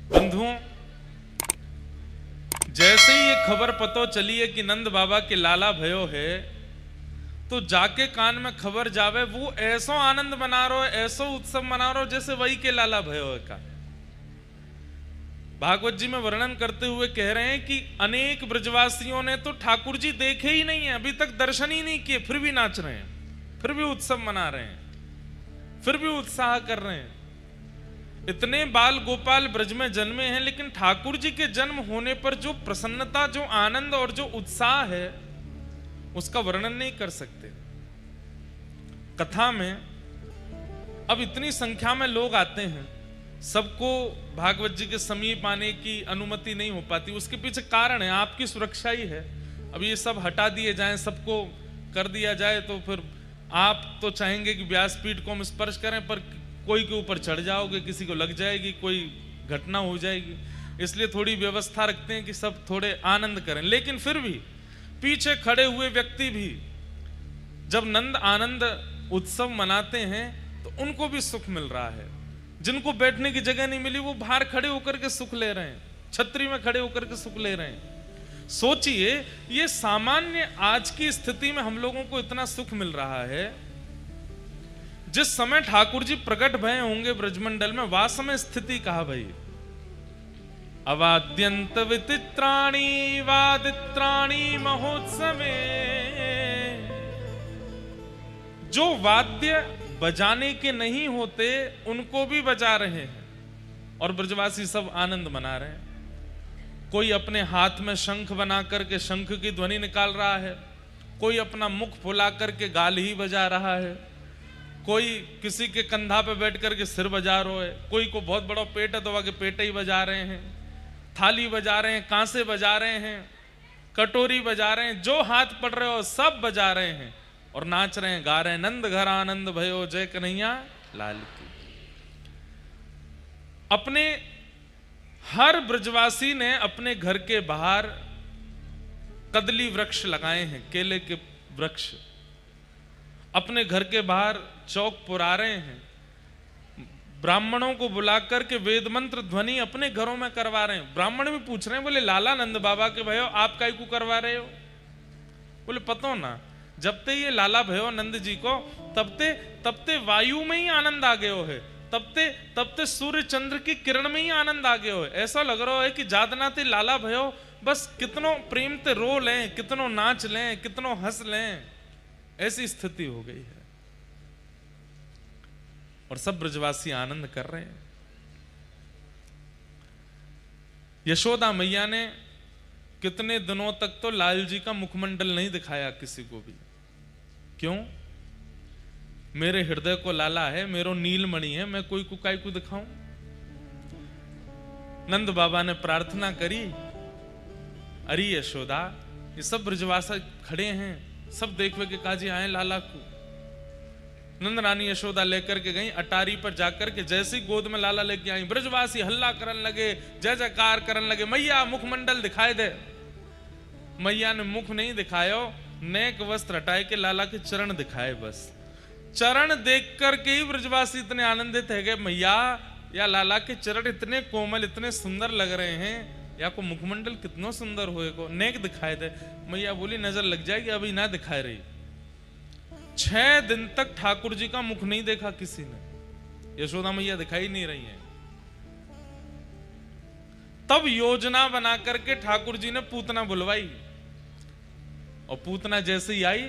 बंधुओं, जैसे ही ये खबर पतो चली है कि नंद बाबा के लाला भयो है, तो जाके कान में खबर जावे, वो ऐसो आनंद मना रहो, ऐसो उत्सव मना रहो जैसे वही के लाला भयो है का। भागवत जी में वर्णन करते हुए कह रहे हैं कि अनेक ब्रजवासियों ने तो ठाकुर जी देखे ही नहीं है, अभी तक दर्शन ही नहीं किए, फिर भी नाच रहे हैं, फिर भी उत्सव मना रहे हैं, फिर भी उत्साह कर रहे हैं। इतने बाल गोपाल ब्रज में जन्मे हैं, लेकिन ठाकुर जी के जन्म होने पर जो प्रसन्नता, जो आनंद और जो उत्साह है, उसका वर्णन नहीं कर सकते। कथा में अब इतनी संख्या में लोग आते हैं, सबको भागवत जी के समीप आने की अनुमति नहीं हो पाती। उसके पीछे कारण है, आपकी सुरक्षा ही है। अब ये सब हटा दिए जाएं, सबको कर दिया जाए, तो फिर आप तो चाहेंगे कि व्यासपीठ को हम स्पर्श करें, पर कोई के ऊपर चढ़ जाओगे, किसी को लग जाएगी, कोई घटना हो जाएगी। इसलिए थोड़ी व्यवस्था रखते हैं कि सब थोड़े आनंद करें। लेकिन फिर भी पीछे खड़े हुए व्यक्ति भी जब नंद आनंद उत्सव मनाते हैं तो उनको भी सुख मिल रहा है। जिनको बैठने की जगह नहीं मिली, वो बाहर खड़े होकर के सुख ले रहे हैं, छतरी में खड़े होकर के सुख ले रहे हैं। सोचिए, ये सामान्य आज की स्थिति में हम लोगों को इतना सुख मिल रहा है। जिस समय ठाकुर जी प्रकट भय होंगे ब्रजमंडल में, वह समय स्थिति कहा भाई। अवाद्यंत विचित्राणि वादित्राणि महोत्सवे, जो वाद्य बजाने के नहीं होते उनको भी बजा रहे हैं, और ब्रजवासी सब आनंद मना रहे हैं। कोई अपने हाथ में शंख बना करके शंख की ध्वनि निकाल रहा है, कोई अपना मुख फुला करके गाल ही बजा रहा है, कोई किसी के कंधा पे बैठ करके सिर बजा रहा है, कोई को बहुत बड़ा पेट है तो आगे पेट ही बजा रहे हैं, थाली बजा रहे हैं, कांसे बजा रहे हैं, कटोरी बजा रहे हैं, जो हाथ पड़ रहे हो सब बजा रहे हैं और नाच रहे हैं, गा रहे हैं, नंद घर आनंद भयो जय कन्हैया लाल की। अपने हर ब्रजवासी ने अपने घर के बाहर कदली वृक्ष लगाए हैं, केले के वृक्ष। अपने घर के बाहर चौक पुरा रहे हैं, ब्राह्मणों को बुला करके वेद मंत्र ध्वनि अपने घरों में करवा रहे हैं। ब्राह्मण भी पूछ रहे हैं, बोले लाला नंद बाबा के भयो आप काहे को करवा रहे हो? बोले पतो ना, जब ते ये लाला भयो नंद जी को, तब ते वायु में ही आनंद आ गयो है, तब ते सूर्य चंद्र की किरण में ही आनंद आ गयो है। ऐसा लग रहा है कि जादना ते लाला भयो, बस कितनों प्रेम ते रो लें, कितनों नाच लें, कितनों हंस लें, ऐसी स्थिति हो गई है। और सब ब्रजवासी आनंद कर रहे हैं। यशोदा मैया ने कितने दिनों तक तो लाल जी का मुखमंडल नहीं दिखाया किसी को भी। क्यों? मेरे हृदय को लाला है, मेरो नीलमणि है, मैं कोई को काय को दिखाऊं? नंद बाबा ने प्रार्थना करी, अरे यशोदा, ये सब ब्रजवासी खड़े हैं, सब देखवे के काजी आए लाला को। नंद रानी यशोदा लेकर के गई, अटारी पर जाकर के जैसी गोद में लाला लेके आई, ब्रजवासी हल्ला करने लगे, जय जयकार करने लगे, मैया मुखमंडल दिखाई दे। मैया ने मुख नहीं दिखायो, नेक वस्त्र हटाए के लाला के चरण दिखाए। बस चरण देख करके ही ब्रजवासी इतने आनंदित है गए, मैया या लाला के चरण इतने कोमल, इतने सुंदर लग रहे हैं, या को मुखमंडल कितना सुंदर होएगा, नेक दिखाई दे। मैया बोली नजर लग जाएगी, अभी ना दिखाई रही। 6 दिन तक ठाकुर जी का मुख नहीं देखा किसी ने, यशोदा मैया दिखाई नहीं रही है। तब योजना बना करके ठाकुर जी ने पूतना बुलवाई, और पूतना जैसे ही आई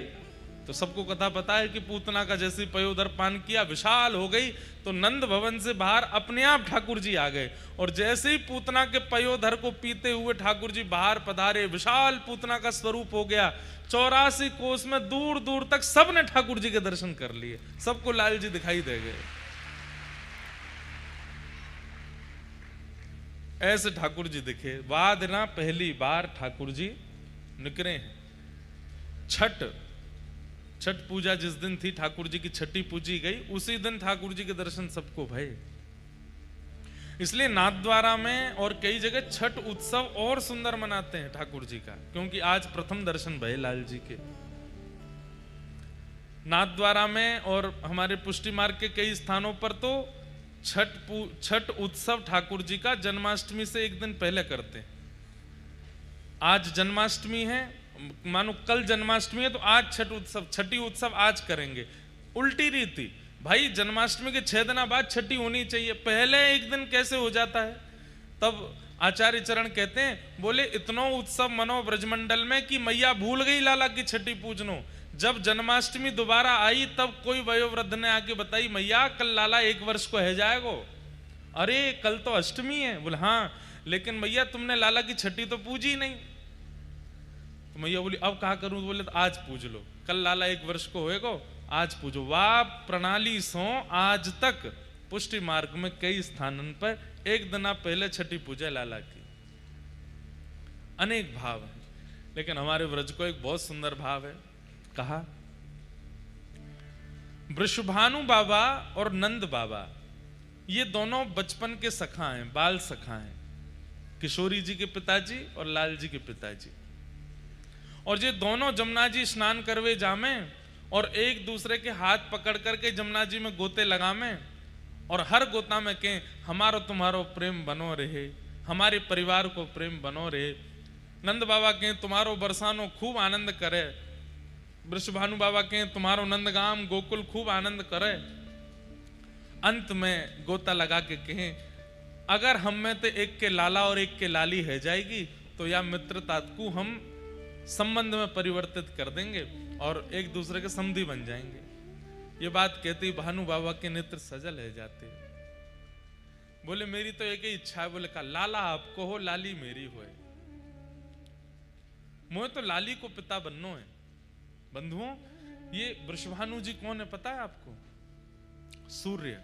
तो सबको कथा पता है कि पूतना का जैसे पयोदर पान किया, विशाल हो गई, तो नंद भवन से बाहर अपने आप ठाकुर जी आ गए। और जैसे ही पूतना के पयोधर को पीते हुए ठाकुर जी बाहर पधारे, विशाल पूतना का स्वरूप हो गया। 84 कोस में दूर दूर तक सबने ठाकुर जी के दर्शन कर लिए, सबको लाल जी दिखाई दे गए। ऐसे ठाकुर जी दिखे। बाद ना पहली बार ठाकुर जी निकले हैं। छठ पूजा जिस दिन थी, ठाकुर जी की छठी पूजी गई, उसी दिन ठाकुर जी के दर्शन सबको भये। इसलिए नाथद्वारा में और कई जगह छठ उत्सव और सुंदर मनाते हैं ठाकुर जी का, क्योंकि आज प्रथम दर्शन भये लाल जी के। नाथद्वारा में और हमारे पुष्टि मार्ग के कई स्थानों पर तो छठ उत्सव ठाकुर जी का जन्माष्टमी से एक दिन पहले करते हैं। आज जन्माष्टमी है, मानो कल जन्माष्टमी है, तो आज छठी उत्सव आज करेंगे। उल्टी रीति भाई, जन्माष्टमी के 6 दिन बाद छठी होनी चाहिए, पहले एक दिन कैसे हो जाता है? तब आचार्य चरण कहते हैं, बोले इतनो उत्सव मनो ब्रजमंडल में कि मैया भूल गई लाला की छठी पूजनो। जब जन्माष्टमी दोबारा आई तब कोई वयोवृद्ध ने आके बताई, मैया कल लाला 1 वर्ष को है जाएगो। अरे कल तो अष्टमी है। बोले हाँ, लेकिन मैया तुमने लाला की छठी तो पूजी नहीं। तो मैया बोली अब क्या करूं? बोले तो आज पूज लो, कल लाला 1 वर्ष को होएगो, आज पूजो। वाह प्रणाली सो आज तक पुष्टि मार्ग में कई स्थानों पर एक दिन पहले छठी पूजा लाला की। अनेक भाव है, लेकिन हमारे व्रज को एक बहुत सुंदर भाव है। कहा वृषभानु बाबा और नंद बाबा ये दोनों बचपन के सखा हैं, बाल सखा हैं, किशोरी जी के पिताजी और लाल जी के पिताजी। और ये दोनों जमुना जी स्नान करवे जामे और एक दूसरे के हाथ पकड़ करके जमुना जी में गोते लगामे और हर गोता में कहें हमारो तुम्हारो प्रेम बनो रहे, हमारे परिवार को प्रेम बनो रहे। नंद बाबा कहें तुम्हारो बरसानो खूब आनंद करे, वृषभानु बाबा कहें तुम्हारो नंदगाम गोकुल खूब आनंद करे। अंत में गोता लगा के कहें अगर हम में तो एक के लाला और एक के लाली है जाएगी तो या मित्रता को हम संबंध में परिवर्तित कर देंगे और एक दूसरे के समधी बन जाएंगे। ये बात कहती भानु बाबा के नेत्र सजल है जाते। बोले मेरी तो एक ही इच्छा है। बोले का लाला आपको हो, लाली मेरी होए। मुझे तो लाली को पिता बननो है। बंधुओं, ये वृषभानु जी कौन है पता है आपको? सूर्य।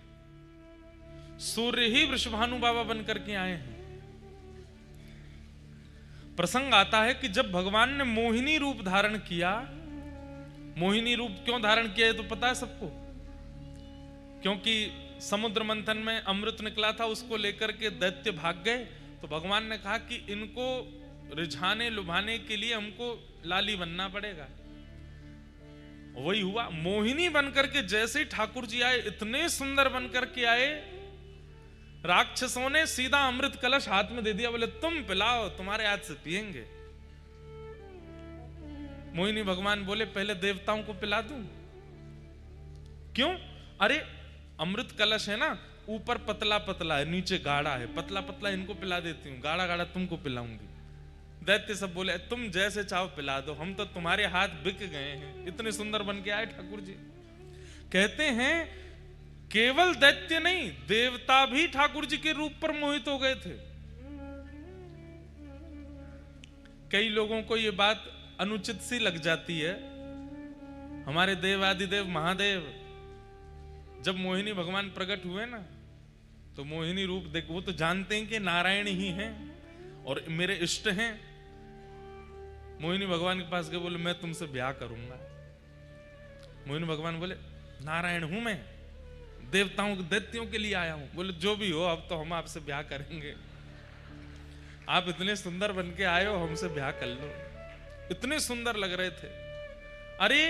सूर्य ही वृषभानु बाबा बनकर के आए हैं। प्रसंग आता है कि जब भगवान ने मोहिनी रूप धारण किया, मोहिनी रूप क्यों धारण किया है तो पता है सबको? क्योंकि समुद्र मंथन में अमृत निकला था, उसको लेकर के दैत्य भाग गए। तो भगवान ने कहा कि इनको रिझाने लुभाने के लिए हमको लाली बनना पड़ेगा। वही हुआ, मोहिनी बनकर के जैसे ही ठाकुर जी आए, इतने सुंदर बनकर के आए, राक्षसों ने सीधा अमृत कलश हाथ में दे दिया। बोले तुम पिलाओ, तुम्हारे हाथ से पिएंगे। मोहिनी भगवान बोले पहले देवताओं को पिला दूं। क्यों? अरे अमृत कलश है ना, ऊपर पतला पतला है, नीचे गाढ़ा है, पतला पतला इनको पिला देती हूं, गाढ़ा गाढ़ा तुमको पिलाऊंगी। दैत्य सब बोले तुम जैसे चाहो पिला दो, हम तो तुम्हारे हाथ बिक गए हैं। इतने सुंदर बन के आए ठाकुर जी। कहते हैं केवल दैत्य नहीं, देवता भी ठाकुर जी के रूप पर मोहित हो गए थे। कई लोगों को यह बात अनुचित सी लग जाती है। हमारे देवादिदेव महादेव जब मोहिनी भगवान प्रकट हुए ना, तो मोहिनी रूप देख, वो तो जानते हैं कि नारायण ही हैं और मेरे इष्ट हैं। मोहिनी भगवान के पास गए, बोले मैं तुमसे ब्याह करूंगा। मोहिनी भगवान बोले नारायण हूं मैं, देवताओं दैत्यों के लिए आया हूं। बोले जो भी हो, अब तो हम आपसे ब्याह करेंगे। आप इतने सुंदर बन के आए हो, हमसे ब्याह कर लो। इतने सुंदर लग रहे थे। अरे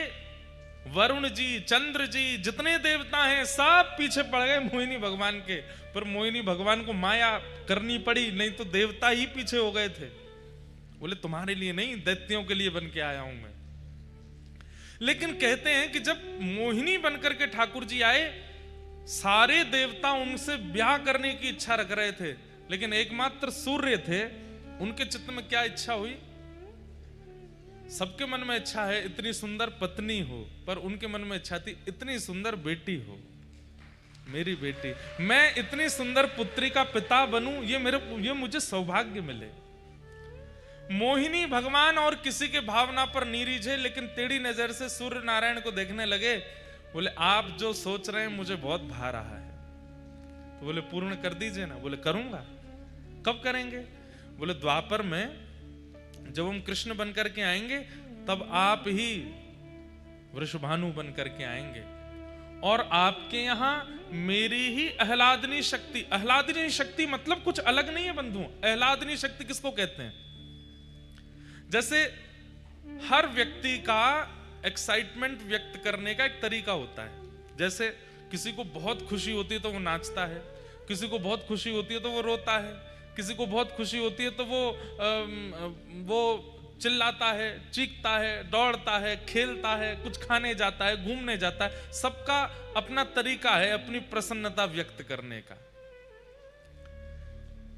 वरुण जी, चंद्र जी, जितने देवता हैं सब पीछे पड़ गए मोहिनी भगवान के। पर मोहिनी भगवान को माया करनी पड़ी, नहीं तो देवता ही पीछे हो गए थे। बोले तुम्हारे लिए नहीं, दैत्यों के लिए बन के आया हूं मैं। लेकिन कहते हैं कि जब मोहिनी बनकर के ठाकुर जी आए, सारे देवता उनसे ब्याह करने की इच्छा रख रहे थे, लेकिन एकमात्र सूर्य थे। उनके चित्त में क्या इच्छा हुई? सबके मन में इच्छा है इतनी सुंदर पत्नी हो, पर उनके मन में इच्छा थी इतनी सुंदर बेटी हो, मेरी बेटी, मैं इतनी सुंदर पुत्री का पिता बनूं, ये मुझे सौभाग्य मिले। मोहिनी भगवान और किसी के भावना पर नहीं रीझे, लेकिन टेढ़ी नजर से सूर्य नारायण को देखने लगे। बोले आप जो सोच रहे हैं मुझे बहुत भा रहा है। तो बोले पूर्ण कर दीजिए ना। बोले करूंगा। कब करेंगे? बोले द्वापर में जब हम कृष्ण बनकर के आएंगे, तब आप ही वृषभानु बनकर के आएंगे और आपके यहां मेरी ही आह्लादनी शक्ति। आह्लादनी शक्ति मतलब कुछ अलग नहीं है बंधुओं। आह्लादनी शक्ति किसको कहते हैं? जैसे हर व्यक्ति का एक्साइटमेंट व्यक्त करने का एक तरीका होता है। जैसे किसी को बहुत खुशी होती है तो वो नाचता है, किसी को बहुत खुशी होती है तो वो रोता है, किसी को बहुत खुशी होती है तो वो चिल्लाता है, चीखता है, दौड़ता है, खेलता है, कुछ खाने जाता है, घूमने जाता है। सबका अपना तरीका है अपनी प्रसन्नता व्यक्त करने का।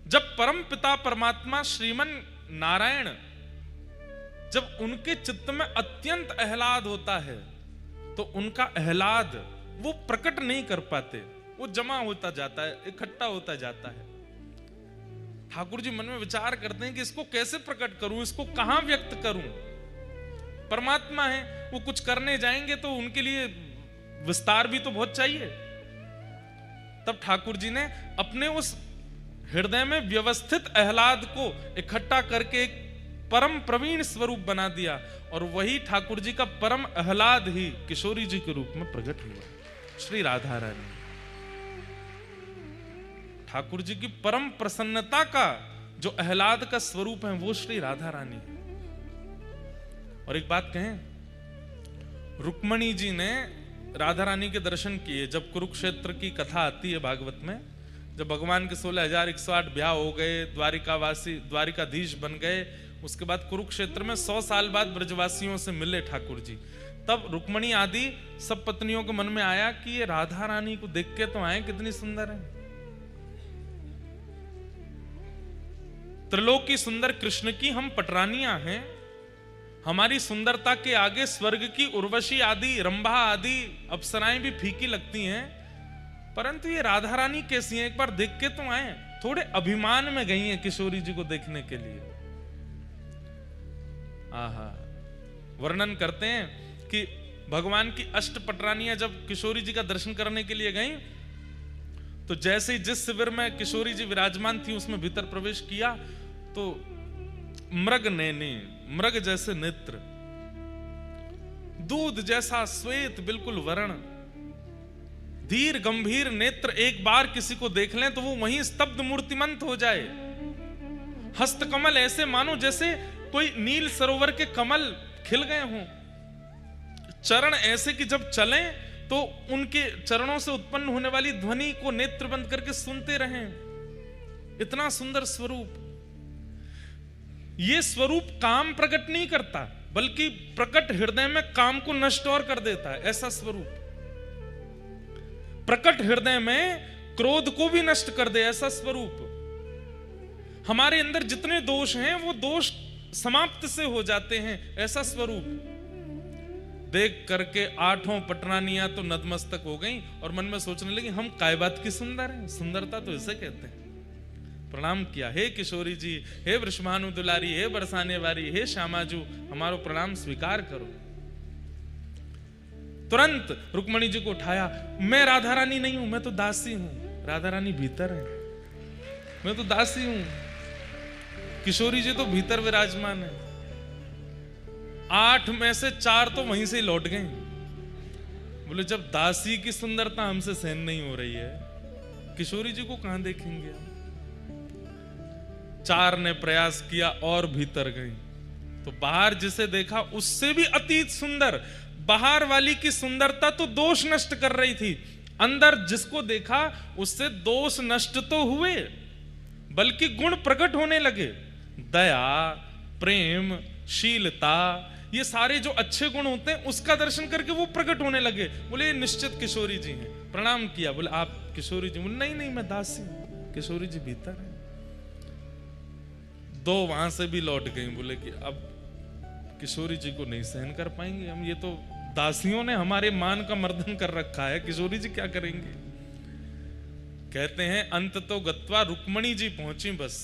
जब परम पिता परमात्मा श्रीमन नारायण, जब उनके चित्त में अत्यंत आह्लाद होता है तो उनका आह्लाद वो प्रकट नहीं कर पाते, वो जमा होता जाता है, इकट्ठा होता जाता है। ठाकुर जी मन में विचार करते हैं कि इसको कैसे प्रकट करूं, इसको कहां व्यक्त करूं। परमात्मा है, वो कुछ करने जाएंगे तो उनके लिए विस्तार भी तो बहुत चाहिए। तब ठाकुर जी ने अपने उस हृदय में व्यवस्थित आह्लाद को इकट्ठा करके एक परम प्रवीण स्वरूप बना दिया, और वही ठाकुर जी का परम आह्लाद ही किशोरी जी के रूप में प्रकट हुआ। श्री राधा रानी ठाकुर जी की परम प्रसन्नता का जो आह्लाद का स्वरूप है वो श्री राधा रानी है। और एक बात कहें, रुक्मणी जी ने राधा रानी के दर्शन किए। जब कुरुक्षेत्र की कथा आती है भागवत में, जब भगवान के 16,108 ब्याह हो गए, द्वारिकाधीश बन गए, उसके बाद कुरुक्षेत्र में 100 साल बाद ब्रजवासियों से मिले ठाकुर जी, तब रुक्मणी आदि सब पत्नियों के मन में आया कि ये राधा रानी को देख के तो आए, कितनी सुंदर है। त्रिलोक की सुंदर कृष्ण की हम पटरानियां हैं, हमारी सुंदरता के आगे स्वर्ग की उर्वशी आदि, रंभा आदि अप्सराएं भी फीकी लगती हैं, परंतु ये राधा रानी कैसी हैं, एक बार देख के तो आए। थोड़े अभिमान में गई हैं किशोरी जी को देखने के लिए। आहा, वर्णन करते हैं कि भगवान की अष्ट पटरानियां जब किशोरी जी का दर्शन करने के लिए गईं, तो जैसे ही जिस शिविर में किशोरी जी विराजमान थी उसमें भीतर प्रवेश किया तो मृग नैनी, मृग जैसे नेत्र, दूध जैसा श्वेत बिल्कुल वर्ण, धीर गंभीर नेत्र, एक बार किसी को देख लें तो वो वहीं स्तब्ध मूर्तिमंत हो जाए। हस्त कमल ऐसे मानो जैसे कोई नील सरोवर के कमल खिल गए हों। चरण ऐसे कि जब चलें तो उनके चरणों से उत्पन्न होने वाली ध्वनि को नेत्र बंद करके सुनते रहें। इतना सुंदर स्वरूप। यह स्वरूप काम प्रकट नहीं करता, बल्कि प्रकट हृदय में काम को नष्ट और कर देता है। ऐसा स्वरूप प्रकट हृदय में क्रोध को भी नष्ट कर दे, ऐसा स्वरूप। हमारे अंदर जितने दोष हैं वो दोष समाप्त से हो जाते हैं, ऐसा स्वरूप। देख करके 8 पटरानियां तो नतमस्तक हो गईं और मन में सोचने लगी, हम काय बात की सुंदर हैं, सुंदरता तो इसे कहते हैं। प्रणाम किया, हे किशोरी जी, हे वृषभानु दुलारी, हे बरसाने वारी, हे श्यामाजू, हमारो प्रणाम स्वीकार करो। तुरंत रुक्मणी जी को उठाया, मैं राधा रानी नहीं हूं, मैं तो दासी हूं। राधा रानी भीतर है, मैं तो दासी हूं। किशोरी जी तो भीतर विराजमान है। 8 में से 4 तो वहीं से लौट गए। बोले जब दासी की सुंदरता हमसे सहन नहीं हो रही है, किशोरी जी को कहां देखेंगे हम। 4 ने प्रयास किया और भीतर गई तो बाहर जिसे देखा उससे भी अतीत सुंदर। बाहर वाली की सुंदरता तो दोष नष्ट कर रही थी, अंदर जिसको देखा उससे दोष नष्ट तो हुए बल्कि गुण प्रकट होने लगे। दया, प्रेम, शीलता, ये सारे जो अच्छे गुण होते हैं उसका दर्शन करके वो प्रकट होने लगे। बोले निश्चित किशोरी जी हैं। प्रणाम किया, बोले आप किशोरी जी? बोले नहीं मैं दासी हूं। किशोरी जी भीतर है। 2 वहां से भी लौट गई। बोले कि अब किशोरी जी को नहीं सहन कर पाएंगे हम, ये तो दासियों ने हमारे मान का मर्दन कर रखा है, किशोरी जी क्या करेंगे। कहते हैं अंत तो गत्वा रुक्मणी जी पहुंची बस,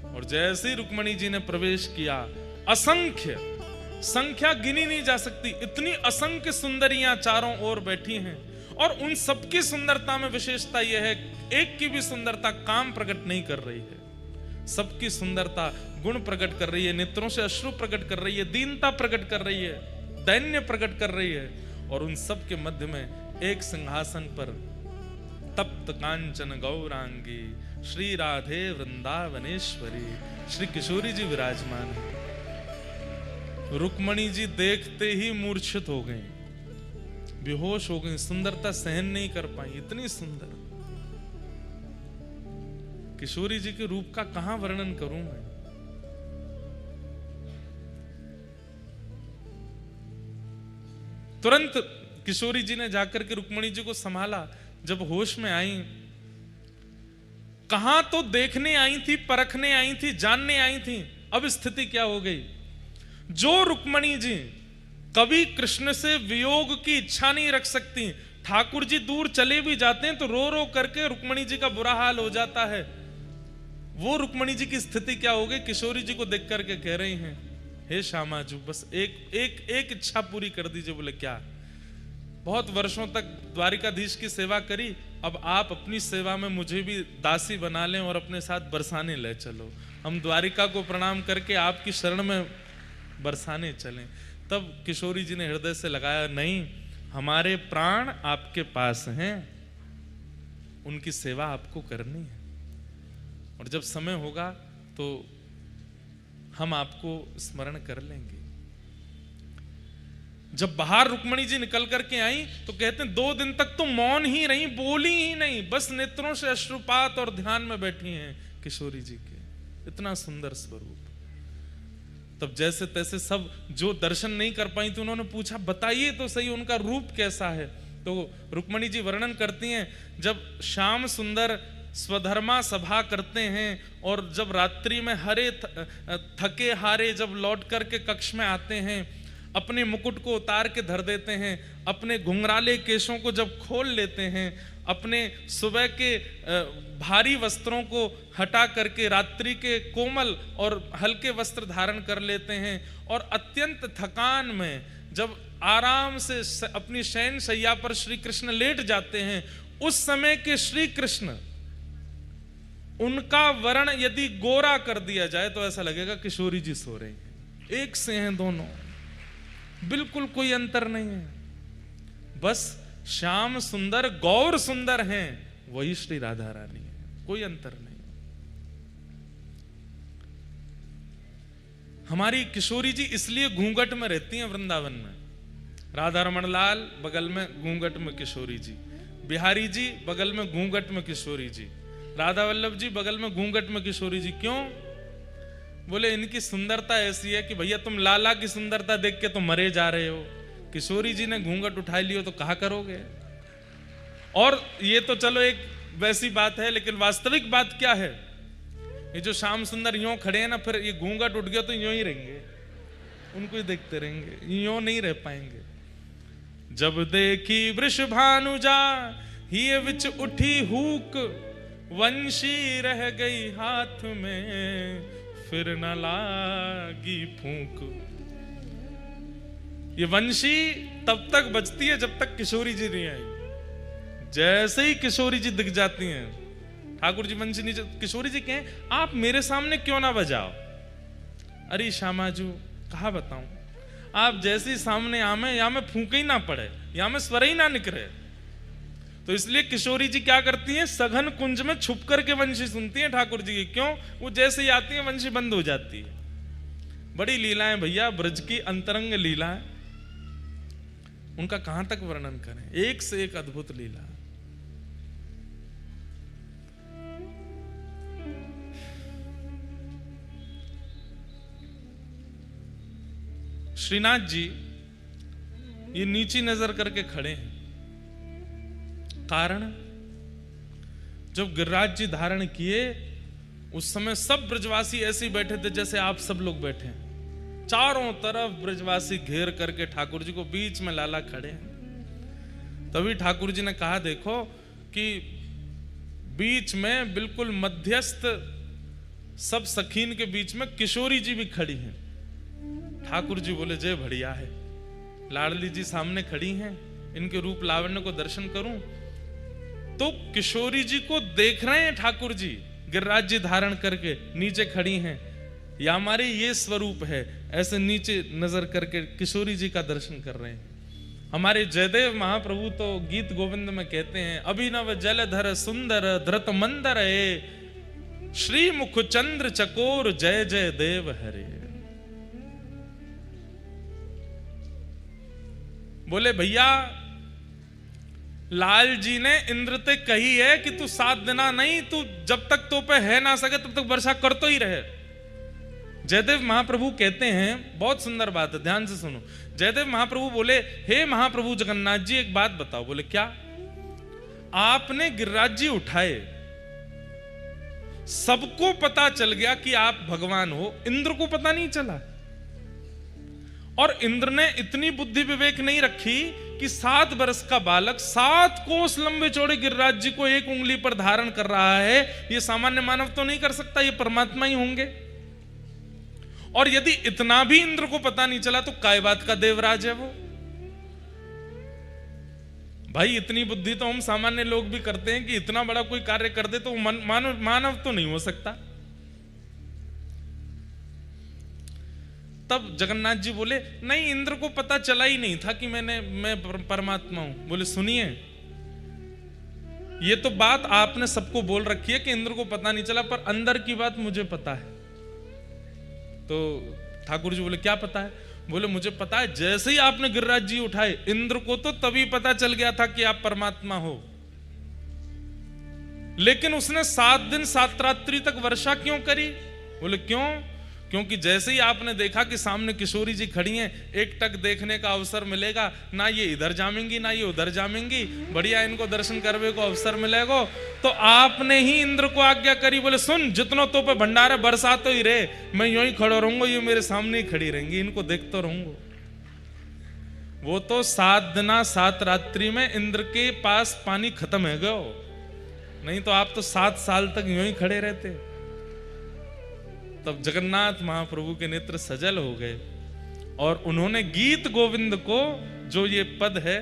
और जैसे ही रुक्मणी जी ने प्रवेश किया, असंख्य, संख्या गिनी नहीं जा सकती, इतनी असंख्य सुंदरियां चारों ओर बैठी हैं। और उन सबकी सुंदरता में विशेषता यह है, एक की भी सुंदरता काम प्रकट नहीं कर रही है, सबकी सुंदरता गुण प्रकट कर रही है, नेत्रों से अश्रु प्रकट कर रही है, दीनता प्रकट कर रही है, दैन्य प्रकट कर रही है। और उन सब के मध्य में एक सिंहासन पर तप्त कांचन गौरांगी श्री राधे वृंदावनेश्वरी श्री किशोरी जी विराजमान है। रुक्मणी जी देखते ही मूर्छित हो गई, बेहोश हो गई, सुंदरता सहन नहीं कर पाई, इतनी सुंदर। किशोरी जी के रूप का कहां वर्णन करूं मैं। तुरंत किशोरी जी ने जाकर के रुक्मणी जी को संभाला। जब होश में आई, कहां तो देखने आई थी, परखने आई थी, जानने आई थी, अब स्थिति क्या हो गई। जो रुक्मणी जी कभी कृष्ण से वियोग की इच्छा नहीं रख सकती, ठाकुर जी दूर चले भी जाते हैं तो रो रो करके रुक्मणी जी का बुरा हाल हो जाता है, वो रुक्मणी जी की स्थिति क्या हो गई। किशोरी जी को देख करके कह रही हैं, हे श्यामाजू बस एक इच्छा पूरी कर दीजिए। बोले क्या। बहुत वर्षों तक द्वारिकाधीश की सेवा करी, अब आप अपनी सेवा में मुझे भी दासी बना लें और अपने साथ बरसाने ले चलो, हम द्वारिका को प्रणाम करके आपकी शरण में बरसाने चलें। तब किशोरी जी ने हृदय से लगाया, नहीं, हमारे प्राण आपके पास हैं, उनकी सेवा आपको करनी है, और जब समय होगा तो हम आपको स्मरण कर लेंगे। जब बाहर रुक्मणी जी निकल करके आई तो कहते हैं 2 दिन तक तो मौन ही रही, बोली ही नहीं, बस नेत्रों से अश्रुपात और ध्यान में बैठी हैं किशोरी जी के। इतना सुंदर स्वरूप। तब जैसे तैसे सब जो दर्शन नहीं कर पाई थी उन्होंने पूछा, बताइए तो सही उनका रूप कैसा है। तो रुक्मणी जी वर्णन करती हैं, जब श्याम सुंदर स्वधर्मा सभा करते हैं और जब रात्रि में हरे थके हारे जब लौट करके कक्ष में आते हैं, अपने मुकुट को उतार के धर देते हैं, अपने घुंघराले केशों को जब खोल लेते हैं, अपने सुबह के भारी वस्त्रों को हटा करके रात्रि के कोमल और हल्के वस्त्र धारण कर लेते हैं, और अत्यंत थकान में जब आराम से अपनी शयन शैया पर श्री कृष्ण लेट जाते हैं, उस समय के श्री कृष्ण, उनका वर्ण यदि गोरा कर दिया जाए तो ऐसा लगेगा किशोरी जी सो रही हैं। एक से हैं दोनों, बिल्कुल कोई अंतर नहीं है। बस श्याम सुंदर गौर सुंदर हैं, वही श्री राधा रानी है, कोई अंतर नहीं। हमारी किशोरी जी इसलिए घूंघट में रहती हैं वृंदावन में। राधा रमण लाल बगल में घूंघट में किशोरी जी, बिहारी जी बगल में घूंघट में किशोरी जी, राधा वल्लभ जी बगल में घूंघट में किशोरी जी। क्यों? बोले इनकी सुंदरता ऐसी है कि भैया तुम लाला की सुंदरता देख के तो मरे जा रहे हो, किशोरी जी ने घूंघट उठा लियो तो कहा करोगे। और ये तो चलो एक वैसी बात है, लेकिन वास्तविक बात क्या है, ये जो श्याम सुंदर यूं खड़े हैं ना, फिर ये घूंघट उठ गया तो यूं ही रहेंगे, उनको ही देखते रहेंगे, यूं नहीं रह पाएंगे। जब देखी वृषभानुजा ही विच उठी हुक, वंशी रह गई हाथ में, फिर न लागी फूंक। ये वंशी तब तक बजती है जब तक किशोरी जी नहीं आई। जैसे ही किशोरी जी दिख जाती हैं, ठाकुर जी वंशी नीचे, किशोरी जी कहें आप मेरे सामने क्यों ना बजाओ। अरे श्यामाजू कहा बताऊं, आप जैसे ही सामने आमे या में फूंके ही ना पड़े, या में स्वर ही ना निकले। तो इसलिए किशोरी जी क्या करती हैं, सघन कुंज में छुप करके वंशी सुनती हैं ठाकुर जी की। क्यों? वो जैसे ही आती है वंशी बंद हो जाती है। बड़ी लीलाएं भैया, ब्रज की अंतरंग लीलाएं, उनका कहां तक वर्णन करें, एक से एक अद्भुत लीला। श्रीनाथ जी ये नीची नजर करके खड़े हैं, कारण जब गिरिराज जी धारण किए उस समय सब ब्रजवासी ऐसे बैठे थे जैसे आप सब लोग बैठे हैं। चारों तरफ ब्रजवासी घेर करके ठाकुर जी को, बीच में लाला खड़े हैं। तभी ठाकुर जी ने कहा देखो कि बीच में बिल्कुल मध्यस्थ सब सखीन के बीच में किशोरी जी भी खड़ी हैं। ठाकुर जी बोले जय बढ़िया है, लाडली जी सामने खड़ी हैं, इनके रूप लावण्य को दर्शन करूं। तो किशोरी जी को देख रहे हैं ठाकुर जी, गिरिराज जी धारण करके नीचे खड़ी हैं, या हमारे ये स्वरूप है, ऐसे नीचे नजर करके किशोरी जी का दर्शन कर रहे हैं। हमारे जयदेव महाप्रभु तो गीत गोविंद में कहते हैं, अभिनव जलधर सुंदर धृत मंदर है, श्री मुख चंद्र चकोर जय जय देव हरे। बोले भैया लाल जी ने इंद्र ते कही है कि तू 7 दिना नहीं, तू जब तक तो पे है ना सके तब तक वर्षा कर तो ही रहे। जयदेव महाप्रभु कहते हैं, बहुत सुंदर बात है, ध्यान से सुनो। जयदेव महाप्रभु बोले, हे महाप्रभु जगन्नाथ जी एक बात बताओ। बोले क्या? आपने गिरिराज जी उठाए, सबको पता चल गया कि आप भगवान हो, इंद्र को पता नहीं चला। और इंद्र ने इतनी बुद्धि विवेक नहीं रखी कि 7 वर्ष का बालक 7 कोस लंबे चौड़े गिरिराज जी को एक उंगली पर धारण कर रहा है। यह सामान्य मानव तो नहीं कर सकता, ये परमात्मा ही होंगे। और यदि इतना भी इंद्र को पता नहीं चला तो काय बात का देवराज है वो। भाई इतनी बुद्धि तो हम सामान्य लोग भी करते हैं कि इतना बड़ा कोई कार्य कर दे तो मानव तो नहीं हो सकता। तब जगन्नाथ जी बोले, नहीं इंद्र को पता चला ही नहीं था कि मैं परमात्मा हूं। बोले सुनिए, ये तो बात आपने सबको बोल रखी है कि इंद्र को पता नहीं चला, पर अंदर की बात मुझे पता है। तो ठाकुर जी बोले क्या पता है? बोले मुझे पता है, जैसे ही आपने गिरिराज जी उठाए इंद्र को तो तभी पता चल गया था कि आप परमात्मा हो। लेकिन उसने 7 दिन 7 रात्रि तक वर्षा क्यों करी? बोले क्यों? क्योंकि जैसे ही आपने देखा कि सामने किशोरी जी खड़ी हैं, एक टक देखने का अवसर मिलेगा, ना ये इधर जामेंगी ना ये उधर जामेंगी, बढ़िया इनको दर्शन करने को अवसर मिलेगा, तो आपने ही इंद्र को आज्ञा करी। बोले सुन, जितनों तो पे भंडारे बरसा तो ही रहे, मैं यूं ही खड़ा रहूंगा, ये मेरे सामने ही खड़ी रहेंगी, इनको देखता रहूंगा। वो तो 7 दिना 7 रात्रि में इंद्र के पास पानी खत्म है गयो, नहीं तो आप तो 7 साल तक यूं ही खड़े रहते। तब जगन्नाथ महाप्रभु के नेत्र सजल हो गए और उन्होंने गीत गोविंद को, जो ये पद है,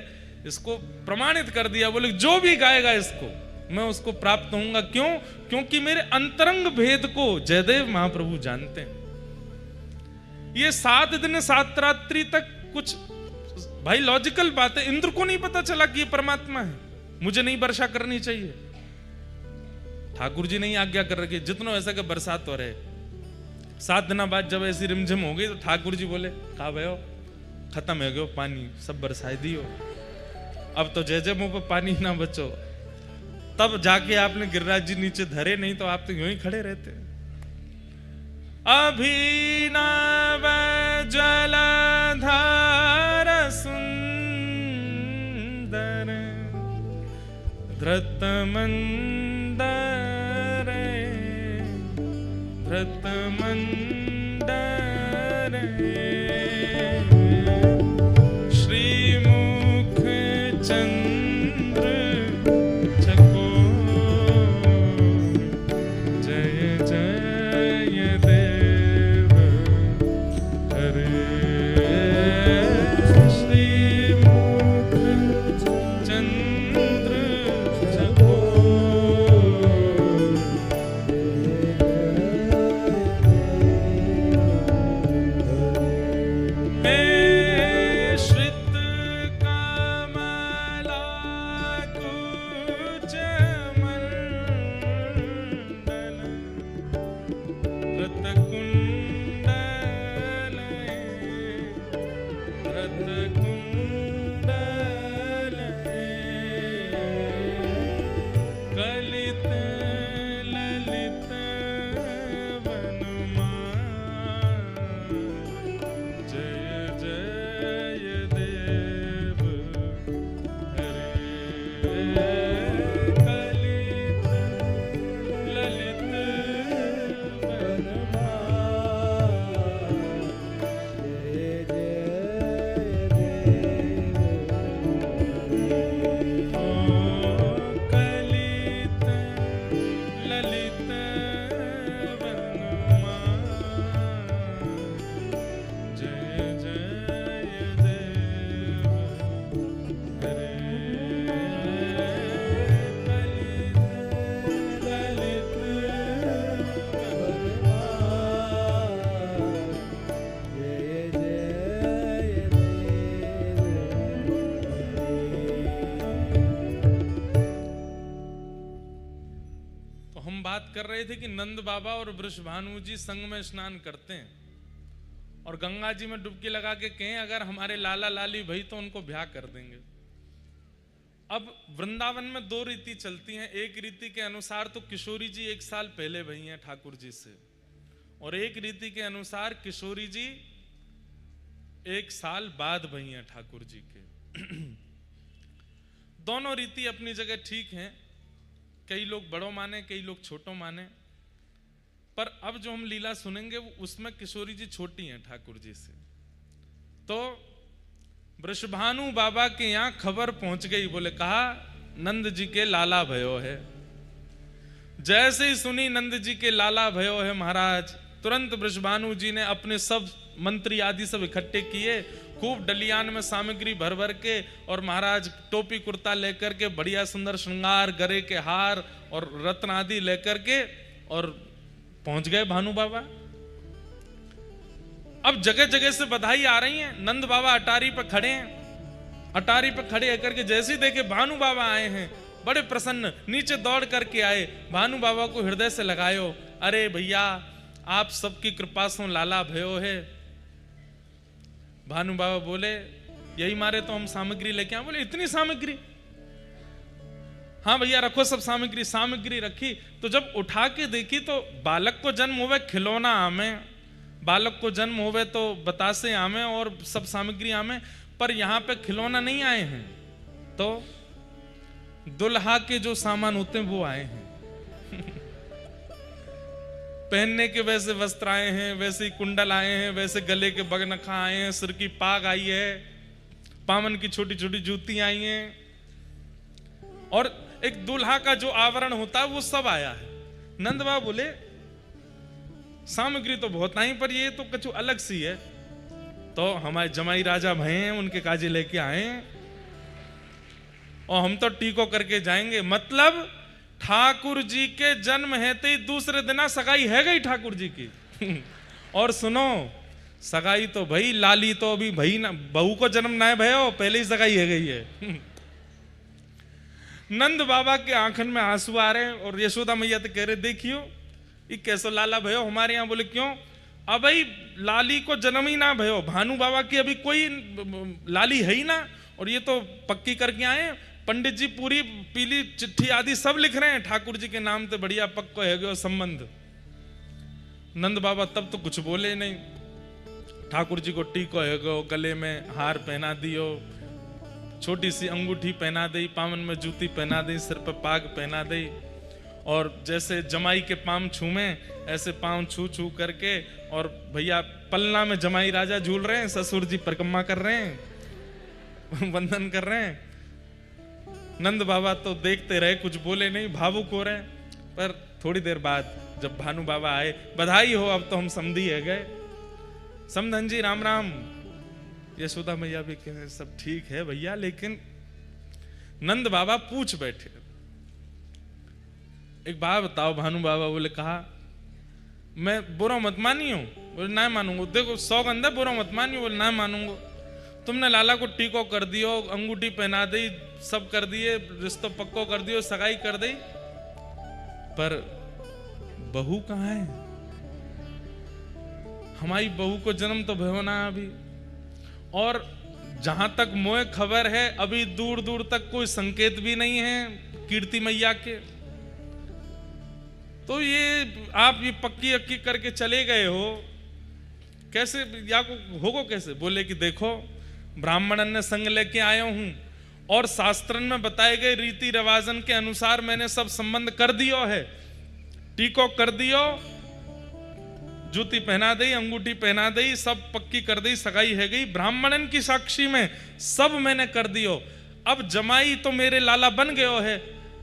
इसको प्रमाणित कर दिया। बोले जो भी गाएगा इसको मैं उसको प्राप्त होऊंगा। क्यों? क्योंकि मेरे अंतरंग भेद को जयदेव महाप्रभु जानते हैं। ये 7 दिन 7 रात्रि तक कुछ, भाई लॉजिकल बात है, इंद्र को नहीं पता चला कि ये परमात्मा है, मुझे नहीं वर्षा करनी चाहिए। ठाकुर जी नहीं आज्ञा कर रखी, जितना ऐसा कि बरसात हो रहे। 7 दिनों बाद जब ऐसी रिमझिम हो गई तो ठाकुर जी बोले कहा भयो खत्म है गयो पानी, सब बरसाई दियो, अब तो जय जय मुंह पे पानी ना बचो। तब जाके आपने गिरिराज जी नीचे धरे, नहीं तो आप तो यूं ही खड़े रहते। अभिनव जलधार सुंदर धृत मंदर धृत मंदर श्रीमुख चंद्र चकोर जय जय देव हरे। श्रीमुख चंद्र कर रहे थे कि नंद बाबा और वृषभानु जी संग में स्नान करते हैं और गंगा जी में डुबकी लगा के कहें अगर हमारे लाला लाली भाई तो उनको ब्याह कर देंगे। अब वृंदावन में दो रीति चलती हैं। एक रीति के अनुसार तो किशोरी जी 1 साल पहले भई हैं ठाकुर जी से, और एक रीति के अनुसार किशोरी जी 1 साल बाद भई हैं ठाकुर जी के। दोनों रीति अपनी जगह ठीक हैं। कई लोग बड़ों माने, कई लोग छोटों माने, पर अब जो हम लीला सुनेंगे वो उसमें किशोरी जी छोटी हैं ठाकुर जी से। तो वृषभानु बाबा के यहां खबर पहुंच गई, बोले कहा नंद जी के लाला भयो है। जैसे ही सुनी नंद जी के लाला भयो है महाराज, तुरंत वृषभानु जी ने अपने सब मंत्री आदि सब इकट्ठे किए, खूब डलियान में सामग्री भर भर के, और महाराज टोपी कुर्ता लेकर के, बढ़िया सुंदर श्रृंगार, गरे के हार और रत्न आदि लेकर के, और पहुंच गए भानु बाबा। अब जगह जगह से बधाई आ रही है। नंद बाबा अटारी पर खड़े हैं, अटारी पर खड़े होकर के जैसे ही देखे भानु बाबा आए हैं, बड़े प्रसन्न नीचे दौड़ करके आए, भानु बाबा को हृदय से लगायो, अरे भैया आप सबकी कृपा से लाला भयो है। भानु बाबा बोले यही मारे तो हम सामग्री लेके आए। बोले इतनी सामग्री? हाँ भैया रखो सब सामग्री। सामग्री रखी तो जब उठा के देखी तो बालक को जन्म हुए खिलौना आमे, बालक को जन्म होवे तो बतासे आमे और सब सामग्री आमे, पर यहां पे खिलौना नहीं आए हैं, तो दुल्हा के जो सामान होते हैं वो आए हैं। पहनने के वैसे वस्त्र आए हैं, वैसे ही कुंडल आए हैं, वैसे गले के बगनखा आए हैं, सिर की पाग आई है, पावन की छोटी छोटी जूती आई हैं, और एक दुल्हा का जो आवरण होता है वो सब आया है। नंद बाबा बोले सामग्री तो बहुत आई, पर ये तो कुछ अलग सी है। तो हमारे जमाई राजा भय हैं, उनके काजे लेके आए हैं, और हम तो टीको करके जाएंगे। मतलब ठाकुर जी के जन्म है तो दूसरे दिन सगाई है गई ठाकुर जी की। और सुनो सगाई तो भाई लाली तो अभी भाई ना, बहू को जन्म ना है भयो, पहले ही सगाई है गई है। नंद बाबा के आंखन में आंसू आ रहे हैं, और यशोदा मैया तो कह रहे देखियो ये कैसो लाला भयो हमारे यहाँ। बोले क्यों? अब भाई लाली को जन्म ही ना भयो, भानु बाबा की अभी कोई लाली है ही ना, और ये तो पक्की करके आए। पंडित जी पूरी पीली चिट्ठी आदि सब लिख रहे हैं ठाकुर जी के नाम पे, बढ़िया पक्को है गयो संबंध। नंद बाबा तब तो कुछ बोले नहीं। ठाकुर जी को टीको है गयो, गले में हार पहना दियो, छोटी सी अंगूठी पहना दी, पावन में जूती पहना दी, सिर पर पाग पहना दी, और जैसे जमाई के पांव छूमे ऐसे पांव छू छू करके, और भैया पलना में जमाई राजा झूल रहे हैं, ससुर जी परिक्रमा कर रहे हैं, वंदन कर रहे हैं। नंद बाबा तो देखते रहे, कुछ बोले नहीं, भावुक हो रहे हैं। पर थोड़ी देर बाद जब भानु बाबा आए, बधाई हो अब तो हम समधी है गए। समधन जी राम राम। यशोदा मैया भी कह रहे सब ठीक है भैया, लेकिन नंद बाबा पूछ बैठे एक बात बताओ। भानु बाबा बोले कहा मैं बुरा मत मानी हूं। बोले ना मानूंगा, देखो सौगंध है बुरा मत मानियो। बोले ना मानूंगा, तुमने लाला को टीको कर दियो, अंगूठी पहना दी, सब कर दिए, रिश्तो पक्को कर दियो, सगाई कर दी, पर बहू कहाँ है? हमारी बहू को जन्म तो भयो ना अभी, और जहां तक मोए खबर है अभी दूर दूर तक कोई संकेत भी नहीं है कीर्ति मैया के। तो ये आप ये पक्की अक्की करके चले गए हो, कैसे या को होगो कैसे? बोले कि देखो ब्राह्मणन ने संग लेके आया हूं, और शास्त्रन में बताए गए रीति रिवाजन के अनुसार मैंने सब संबंध कर दियो है, टीको कर दियो, जूती पहना दी, अंगूठी पहना दी, सब पक्की कर दी, सगाई है गई, ब्राह्मणन की साक्षी में सब मैंने कर दियो। अब जमाई तो मेरे लाला बन गयो है,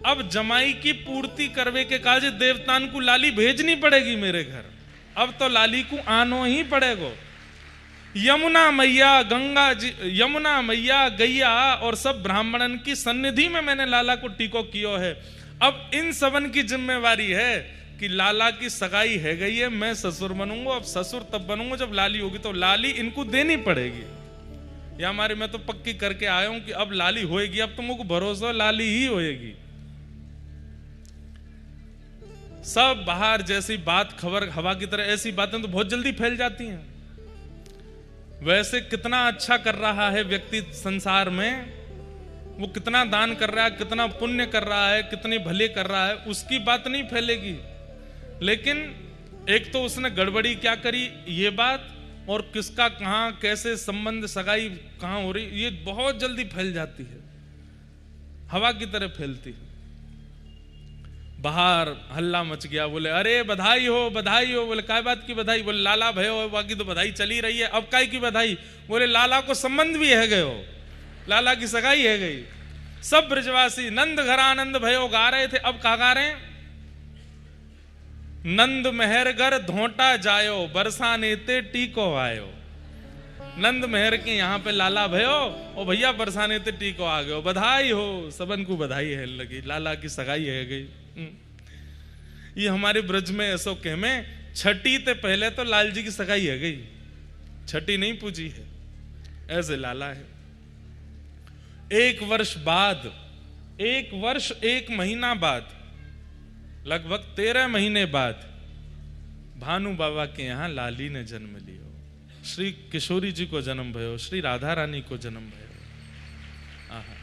अब जमाई की पूर्ति करवे के काज देवतान को लाली भेजनी पड़ेगी मेरे घर। अब तो लाली को आनो ही पड़ेगो। यमुना मैया, गंगा जी, यमुना मैया, गैया और सब ब्राह्मणन की सन्निधि में मैंने लाला को टीको कियो है। अब इन सबन की जिम्मेवारी है कि लाला की सगाई है गई है, मैं ससुर बनूंगा। अब ससुर तब बनूंगा जब लाली होगी, तो लाली इनको देनी पड़ेगी। या हमारे मैं तो पक्की करके आया हूं कि अब लाली होएगी, अब तुमको भरोसा लाली ही होएगी। सब बाहर जैसी बात खबर हवा की तरह, ऐसी बातें तो बहुत जल्दी फैल जाती हैं। वैसे कितना अच्छा कर रहा है व्यक्ति संसार में, वो कितना दान कर रहा है, कितना पुण्य कर रहा है, कितनी भले कर रहा है, उसकी बात नहीं फैलेगी। लेकिन एक तो उसने गड़बड़ी क्या करी ये बात, और किसका कहां कैसे संबंध सगाई कहां हो रही, ये बहुत जल्दी फैल जाती है, हवा की तरह फैलती है। बाहर हल्ला मच गया, बोले अरे बधाई हो बधाई हो। बोले काय बात की बधाई? बोले लाला भयो, बाकी तो बधाई चली रही है, अब काय की बधाई? बोले लाला को संबंध भी है गए हो, लाला की सगाई है गई। सब ब्रजवासी नंद घर आनंद भयो गा रहे थे, अब कहा गा रहे हैं? नंद मेहरगर धोटा जायो, बरसाने ते टीको आयो। नंद मेहर के यहाँ पे लाला भयो, और भैया बरसाने ते टीको आ गयो, बधाई हो, सबन को बधाई है लगी, लाला की सगाई है गई। ये हमारे ब्रज में ऐसो कह में छठी ते पहले तो लाल जी की सगाई है गई, छठी नहीं पूजी है, ऐसे लाला है। एक वर्ष बाद, एक वर्ष एक महीना बाद, लगभग 13 महीने बाद भानु बाबा के यहां लाली ने जन्म लियो। श्री किशोरी जी को जन्म भयो, श्री राधा रानी को जन्म भयो। आहा,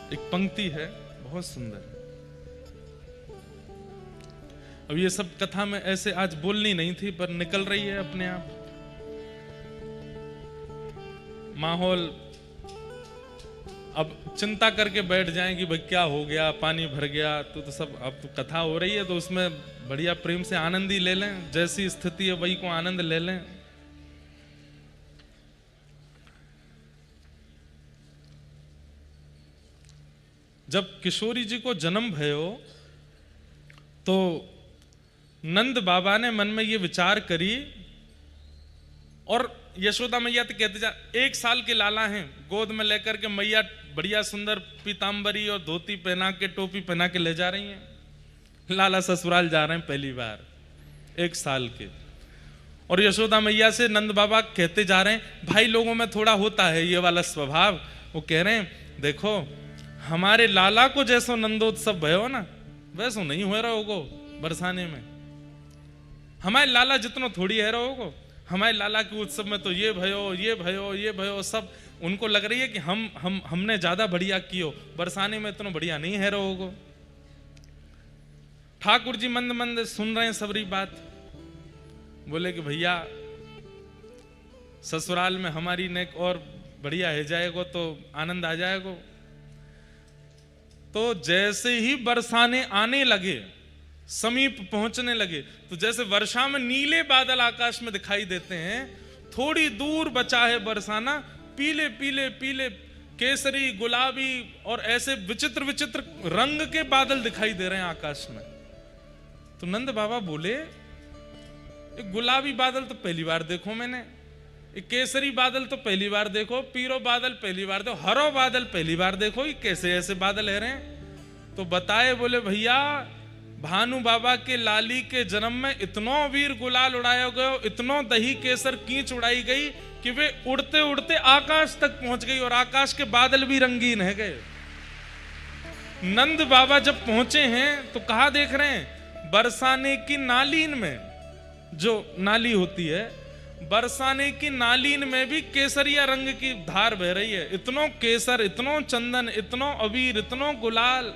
एक पंक्ति है बहुत सुंदर। अब ये सब कथा में ऐसे आज बोलनी नहीं थी, पर निकल रही है अपने आप। माहौल अब चिंता करके बैठ जाएं कि भाई क्या हो गया, पानी भर गया, तो सब अब तो कथा हो रही है, तो उसमें बढ़िया प्रेम से आनंद ही ले लें, जैसी स्थिति है वही को आनंद ले लें। जब किशोरी जी को जन्म भयो तो नंद बाबा ने मन में ये विचार करी, और यशोदा मैया तो कहते जा, 1 साल के लाला हैं, गोद में लेकर के मैया बढ़िया सुंदर पीतांबरी और धोती पहना के, टोपी पहना के ले जा रही हैं। लाला ससुराल जा रहे हैं पहली बार, 1 साल के। और यशोदा मैया से नंद बाबा कहते जा रहे हैं, भाई लोगों में थोड़ा होता है ये वाला स्वभाव। वो कह रहे हैं देखो हमारे लाला को जैसो नंदोत्सव भयो ना, वैसो नहीं हो रहा होगो बरसाने में। हमारे लाला जितनो थोड़ी है रहोगो, हमारे लाला के उत्सव में तो ये भयो ये भयो ये भयो, सब उनको लग रही है कि हमने ज्यादा बढ़िया कियो, बरसाने में इतना बढ़िया नहीं है रहोगो। ठाकुर जी मंद मंद सुन रहे हैं सबरी बात, बोले कि भैया ससुराल में हमारी नेक और बढ़िया है जाएगो तो आनंद आ जाएगो। तो जैसे ही बरसाने आने लगे, समीप पहुंचने लगे, तो जैसे वर्षा में नीले बादल आकाश में दिखाई देते हैं, थोड़ी दूर बचा है बरसाना, पीले पीले पीले केसरी गुलाबी और ऐसे विचित्र विचित्र रंग के बादल दिखाई दे रहे हैं आकाश में। तो नंद बाबा बोले एक गुलाबी बादल तो पहली बार देखो मैंने, एक केसरी बादल तो पहली बार देखो, पीरो बादल पहली बार देखो, हरो बादल पहली बार देखो, ये कैसे ऐसे बादल है रहे हैं? तो बताए, बोले भैया भानु बाबा के लाली के जन्म में इतनो वीर गुलाल उड़ाया गयो, इतनो दही केसर कीच उड़ाई गई कि वे उड़ते उड़ते आकाश तक पहुंच गई, और आकाश के बादल भी रंगीन है गए। नंद बाबा जब पहुंचे हैं तो कहा देख रहे हैं, बरसाने की नालीन में, जो नाली होती है, बरसाने की नालीन में भी केसरिया रंग की धार बह रही है। इतनो केसर, इतनो चंदन, इतनो अबीर, इतनो गुलाल,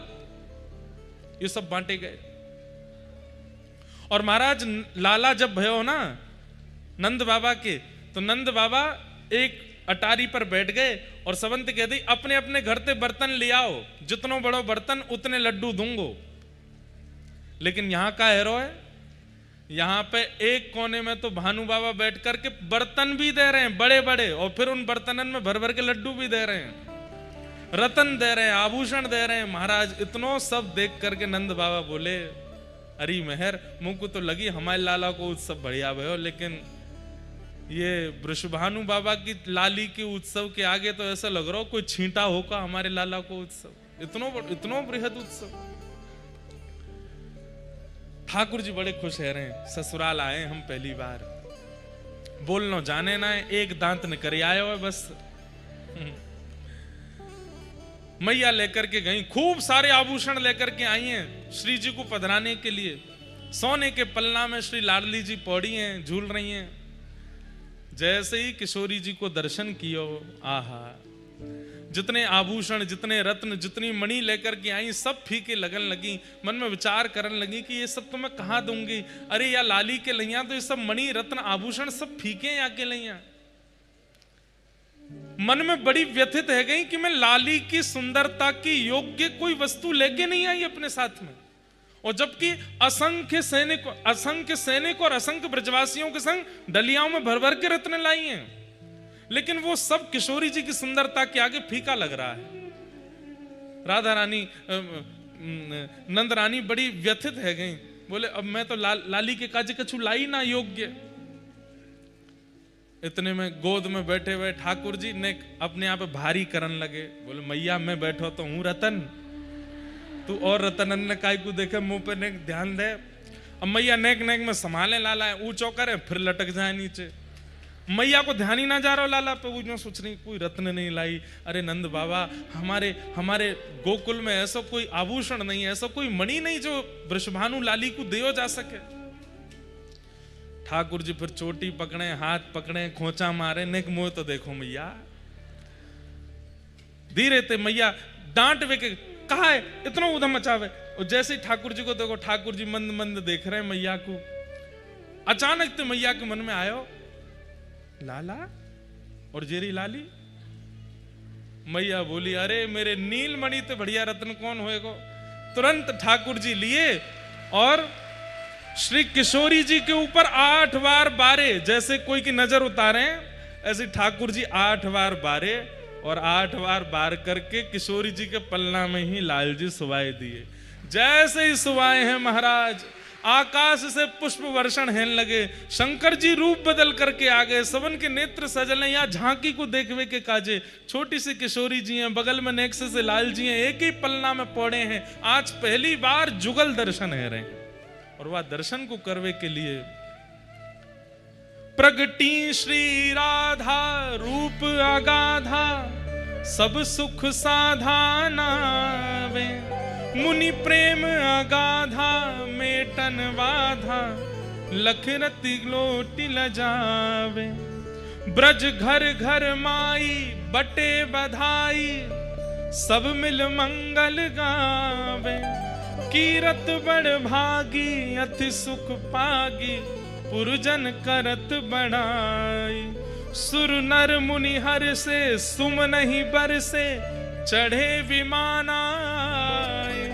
ये सब बांटे गए। और महाराज लाला जब भयो ना नंद बाबा के, तो नंद बाबा एक अटारी पर बैठ गए और सबंत कह दी, अपने अपने घर से बर्तन ले आओ, जितनो बड़ो बर्तन उतने लड्डू दूंगो। लेकिन यहां का हैरो है, यहां पे एक कोने में तो भानु बाबा बैठ करके बर्तन भी दे रहे हैं बड़े बड़े, और फिर उन बर्तनन में भर भर के लड्डू भी दे रहे हैं, रतन दे रहे हैं, आभूषण दे रहे हैं। महाराज इतनो सब देख करके नंद बाबा बोले, अरे मेहर मुंह को तो लगी हमारे लाला को उत्सव बढ़िया भयो, लेकिन ये वृषभानु बाबा की लाली के उत्सव के आगे तो ऐसा लग रहा हो कोई छींटा होगा हमारे लाला को उत्सव, इतनो बृहद उत्सव। ठाकुर जी बड़े खुश है रहे, ससुराल आए हम पहली बार, बोलनो जाने ना है, एक दांत निकर आयो है बस। मैया लेकर के गई, खूब सारे आभूषण लेकर के आई हैं श्री जी को पधराने के लिए। सोने के पलना में श्री लाडली जी पौड़ी हैं, झूल रही हैं। जैसे ही किशोरी जी को दर्शन कियो, आहा, जितने आभूषण, जितने रत्न, जितनी मणि लेकर के आई, सब फीके लगन लगी। मन में विचार करने लगी कि ये सब तो मैं कहाँ दूंगी। अरे या लाली के लैया तो ये सब मणि रत्न आभूषण सब फीके या के लैया। मन में बड़ी व्यथित है गई कि मैं लाली की सुंदरता की योग्य कोई वस्तु लेके नहीं आई अपने साथ में, और जबकि असंख्य सैनिक और असंख्य ब्रजवासियों के संग डलियाओं में भर भर के रत्न लाई हैं, लेकिन वो सब किशोरी जी की सुंदरता के आगे फीका लग रहा है। राधा रानी, नंद रानी बड़ी व्यथित है गई। बोले अब मैं तो लाली के काज कछु लाई ना योग्य। इतने में गोद में बैठे हुए ठाकुर जी ने अपने आप भारी करन लगे। बोले मैया मैं बैठो तो हूं रतन, तू और रतन ने काय को देखे मुंह पे नेक ध्यान दे। अब मैया नेक नेक में संभाले लाला है, ऊंचो करे फिर लटक जाए नीचे। मैया को ध्यान ही ना जा रहा लाला पे, वो जो सोच रही कोई रत्न नहीं लाई। अरे नंद बाबा, हमारे गोकुल में ऐसा कोई आभूषण नहीं है, ऐसा कोई मणि नहीं जो वृषभानु लाली को दियो जा सके। ठाकुर जी फिर चोटी पकड़े, हाथ पकड़े, खोचा मारे, नेक मोह तो देखो मैया। धीरे ते मैया डांट वे के कहा है इतना उधम मचावे। और जैसे ही ठाकुर जी को देखो, ठाकुर जी मंद मंद देख रहे हैं मैया को। अचानक तो मैया के मन में आयो लाला और जेरी लाली। मैया बोली अरे मेरे नीलमणि तो बढ़िया रत्न कौन होएगो। तुरंत ठाकुर जी लिए और श्री किशोरी जी के ऊपर 8 बार बारे, जैसे कोई की नजर उतारे ऐसे ठाकुर जी 8 बार बारे, और 8 बार बार करके किशोरी जी के पलना में ही लाल जी सुवाए दिए। जैसे ही सुवाए हैं महाराज, आकाश से पुष्प वर्षण हेन लगे। शंकर जी रूप बदल करके आ गए, सबन के नेत्र सजल हैं। या झांकी को देखवे के काजे छोटी सी किशोरी जी हैं, बगल में नेक्से से लाल जी हैं, एक ही पलना में पौड़े हैं। आज पहली बार जुगल दर्शन है रहे, और वह दर्शन को करवे के लिए प्रगटी श्री राधा रूप अगाधा, सब सुख साधाना वे। मुनि प्रेम अगाधा मेटन बाधा, लख रति लोटी लजावे। ब्रज घर घर माई बटे बधाई, सब मिल मंगल गावे। कीरत बड़ भागी अति सुख पागी, पुरजन करत बढ़ाई। सुर नर मुनि हर से सुम नहीं बरसे, चढ़े विमान आए।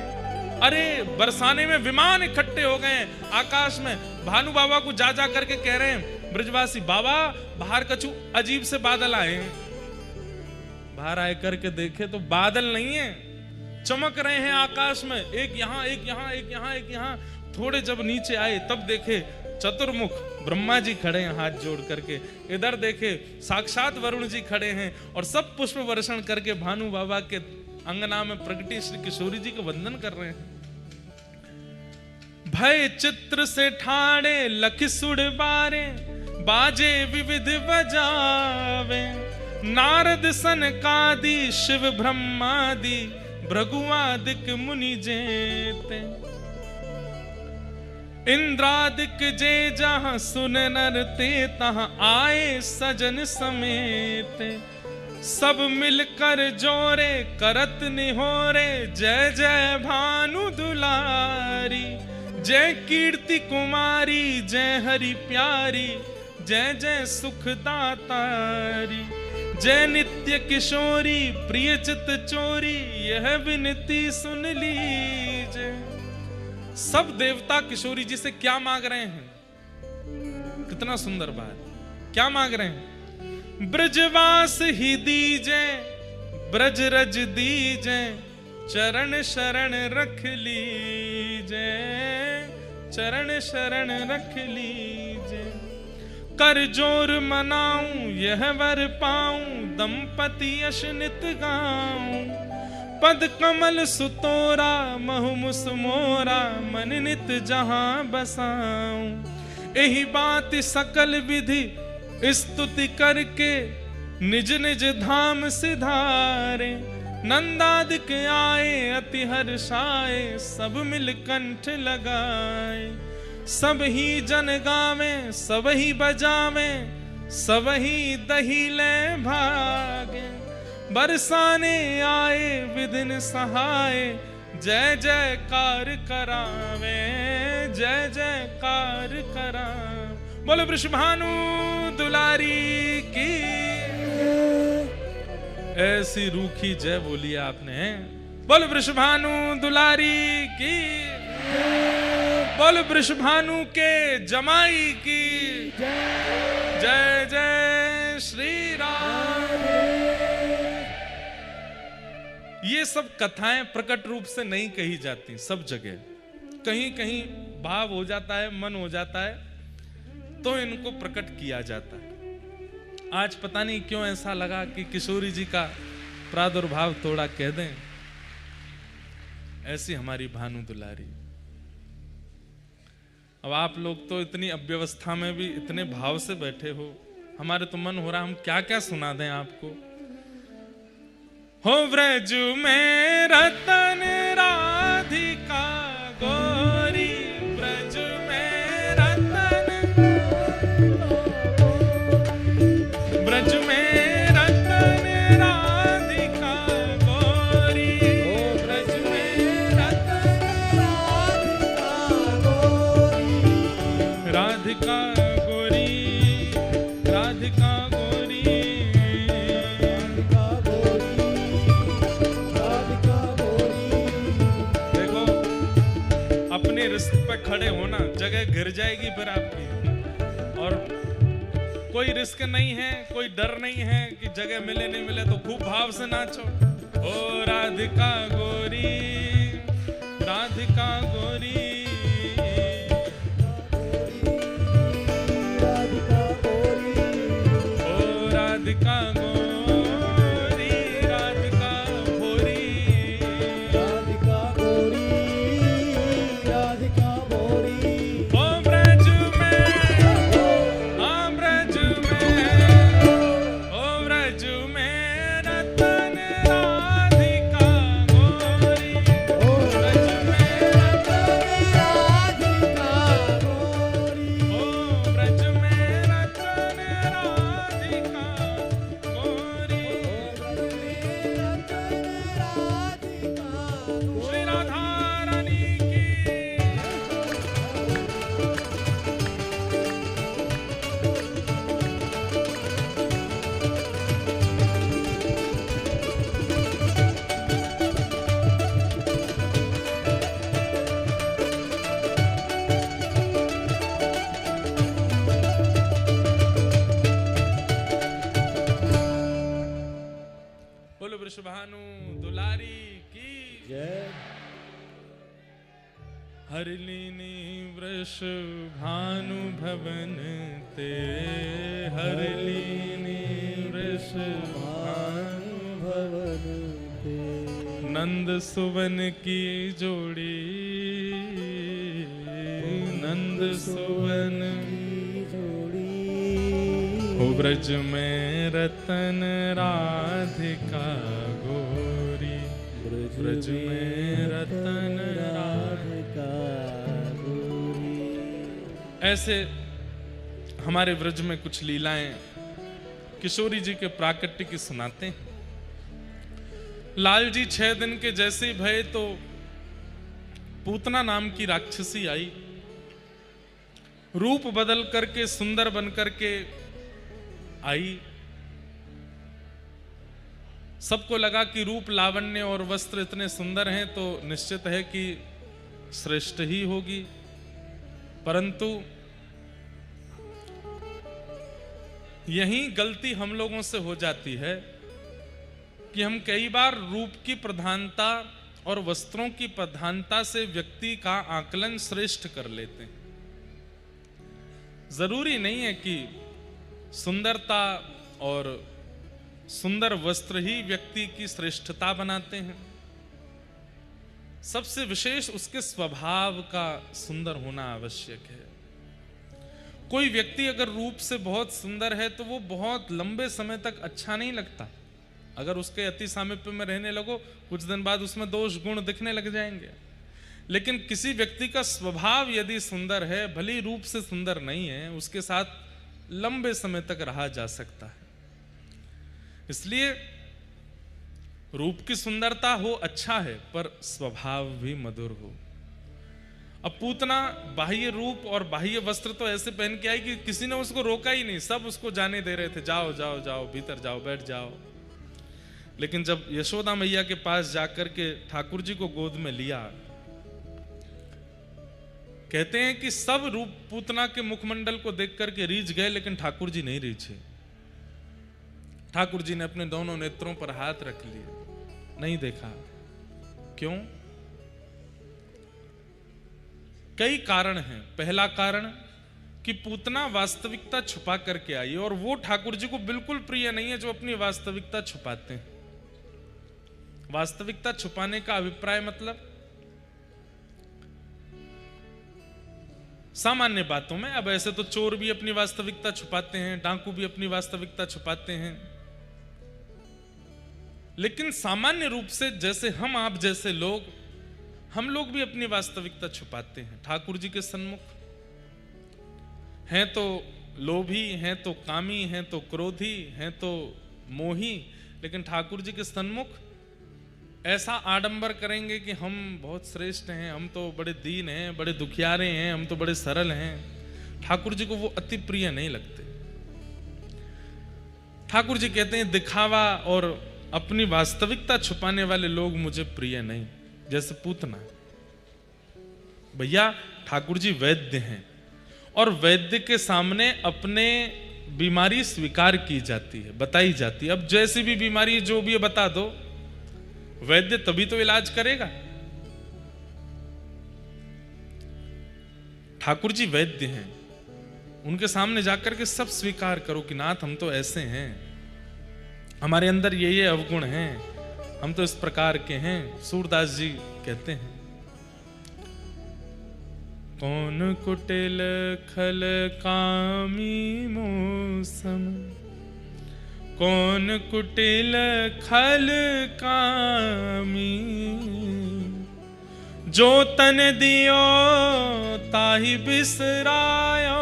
अरे बरसाने में विमान इकट्ठे हो गए आकाश में। भानु बाबा को जा जा करके कह रहे हैं ब्रजवासी, बाबा बाहर कछु अजीब से बादल आए। बाहर आए करके देखे तो बादल नहीं है, चमक रहे हैं आकाश में, एक यहां एक यहां एक यहां एक यहां। थोड़े जब नीचे आए तब देखे चतुर्मुख ब्रह्मा जी खड़े हैं हाथ जोड़ करके। इधर देखे साक्षात वरुण जी खड़े हैं, और सब पुष्प वर्षण करके भानु बाबा के अंगना में प्रगटी श्री किशोरी जी को वंदन कर रहे हैं। भय चित्र से ठाड़े लख सुड़ बारे, बाजे विविध बजावे। नारद सनकादि शिव ब्रह्मादि, भृगुआदिक मुनि जेते। इंद्रादिक जे जहां सुन नर ते, तहां आए सजन समेत। सब मिलकर जोरे करत निहोरे, जय जय भानु दुलारी। जय कीर्ति कुमारी जय हरि प्यारी, जय जय सुखदातारी। जय नित्य किशोरी प्रिय चित चोरी, यह विनती सुन लीजिए। सब देवता किशोरी जी से क्या मांग रहे हैं? कितना सुंदर बात, क्या मांग रहे हैं? ब्रजवास ही दीजे, ब्रज रज दीजे, चरण शरण रख लीजे, चरण शरण रख लीजे। कर जोर मनाऊं यह वर पाऊं, दंपति यश नित गाऊं। पद कमल सुतोरा महु मुस मोरा, मन नित जहां बसाऊं। यही बात सकल विधि स्तुति करके, निज निज धाम सिधारे। नंदादिक आए अति हर्षाए, सब मिल कंठ लगाए। सब ही जन गावे सब ही बजावे, सबही दहिले भागे, बरसाने आए विधिन सहाय, जय जयकार करावे, जय जयकार करावे। बोलो वृषभानु दुलारी की। ऐसी रूखी जय बोली आपने। बोलो वृषभानु दुलारी की। बोलो वृषभानु के जमाई की। जय जय श्री राम। ये सब कथाएं प्रकट रूप से नहीं कही जाती, सब जगह कहीं कहीं भाव हो जाता है, मन हो जाता है, तो इनको प्रकट किया जाता है। आज पता नहीं क्यों ऐसा लगा कि किशोरी जी का प्रादुर्भाव थोड़ा कह दें। ऐसी हमारी भानु दुलारी। अब आप लोग तो इतनी अव्यवस्था में भी इतने भाव से बैठे हो, हमारे तो मन हो रहा हम क्या क्या सुना दें आपको। हो व्रज में रतन राधिका गोरी, व्रज में रतन, व्रज में रतन राधिका गोरी, व्रज में रतन राधिका गोरी, राधिका गोरी, राधिका गोरी। देखो अपने रिश्ते पे खड़े होना, जगह गिर जाएगी फिर आपकी। और कोई रिस्क नहीं है, कोई डर नहीं है कि जगह मिले नहीं मिले, तो खूब भाव से नाचो। ओ राधिका गोरी, राधिका गोरी, ओ राधिका गोरी, राधिका भोरी, राधिका गोरी, राधिका भोरी। ओ ब्रज में, हाँ ब्रज में, ओ ब्रज में रतन राधिका गोरी, ओ ब्रज में रतन राधिका गोरी, ओ ब्रज में रतन राधिका गोरी, श्री राधा रानी की। बोलो वृषभानु दुलारी की जय। हरलीनी वृषभानु भवन ते, हरलीनी वृषभानु भवन ते, नंद सुवन की जोड़ी, नंद सुवन की जोड़ी। हो ब्रज में रतन राधिका गोरी, ब्रज में रतन राधिका गोरी। ऐसे हमारे ब्रज में कुछ लीलाएं किशोरी जी के प्राकट्य की सुनाते हैं। लाल जी 6 दिन के जैसे ही भये तो पूतना नाम की राक्षसी आई, रूप बदल करके सुंदर बन करके आई। सबको लगा कि रूप लावण्य और वस्त्र इतने सुंदर हैं तो निश्चित है कि श्रेष्ठ ही होगी, परंतु यही गलती हम लोगों से हो जाती है कि हम कई बार रूप की प्रधानता और वस्त्रों की प्रधानता से व्यक्ति का आकलन श्रेष्ठ कर लेते हैं। जरूरी नहीं है कि सुंदरता और सुंदर वस्त्र ही व्यक्ति की श्रेष्ठता बनाते हैं। सबसे विशेष उसके स्वभाव का सुंदर होना आवश्यक है। कोई व्यक्ति अगर रूप से बहुत सुंदर है तो वो बहुत लंबे समय तक अच्छा नहीं लगता। अगर उसके अति सामीप्य में रहने लगो, कुछ दिन बाद उसमें दोष गुण दिखने लग जाएंगे। लेकिन किसी व्यक्ति का स्वभाव यदि सुंदर है, भले रूप से सुंदर नहीं है, उसके साथ लंबे समय तक रहा जा सकता है। इसलिए रूप की सुंदरता हो अच्छा है, पर स्वभाव भी मधुर हो। अब पूतना बाह्य रूप और बाह्य वस्त्र तो ऐसे पहन के आई कि किसी ने उसको रोका ही नहीं, सब उसको जाने दे रहे थे, जाओ जाओ जाओ, भीतर जाओ, बैठ जाओ। लेकिन जब यशोदा मैया के पास जाकर के ठाकुर जी को गोद में लिया, कहते हैं कि सब रूप पूतना के मुखमंडल को देख करके रीझ गए, लेकिन ठाकुर जी नहीं रीझे। ठाकुर जी ने अपने दोनों नेत्रों पर हाथ रख लिए, नहीं देखा। क्यों? कई कारण हैं। पहला कारण कि पूतना वास्तविकता छुपा करके आई, और वो ठाकुर जी को बिल्कुल प्रिय नहीं है जो अपनी वास्तविकता छुपाते हैं। वास्तविकता छुपाने का अभिप्राय मतलब सामान्य बातों में, अब ऐसे तो चोर भी अपनी वास्तविकता छुपाते हैं, डाकू भी अपनी वास्तविकता छुपाते हैं, लेकिन सामान्य रूप से जैसे हम आप जैसे लोग, हम लोग भी अपनी वास्तविकता छुपाते हैं। ठाकुर जी के सन्मुख हैं तो लोभी, हैं तो कामी, हैं तो क्रोधी, हैं तो मोही, लेकिन ठाकुर जी के सन्मुख ऐसा आडंबर करेंगे कि हम बहुत श्रेष्ठ हैं, हम तो बड़े दीन हैं, बड़े दुखियारे हैं, हम तो बड़े सरल हैं। ठाकुर जी को वो अति प्रिय नहीं लगते। ठाकुर जी कहते हैं दिखावा और अपनी वास्तविकता छुपाने वाले लोग मुझे प्रिय नहीं। जैसे पूतना, भैया ठाकुर जी वैद्य हैं, और वैद्य के सामने अपने बीमारी स्वीकार की जाती है, बताई जाती है। अब जैसी भी बीमारी जो भी है बता दो, वैद्य तभी तो इलाज करेगा। ठाकुर जी वैद्य हैं, उनके सामने जाकर के सब स्वीकार करो कि नाथ हम तो ऐसे हैं, हमारे अंदर ये अवगुण हैं, हम तो इस प्रकार के हैं। सूरदास जी कहते हैं, कौन कुटिल खल कामी मौसम, कौन कुटिल खल कामी, जो तन दियो ताहि बिसरायो,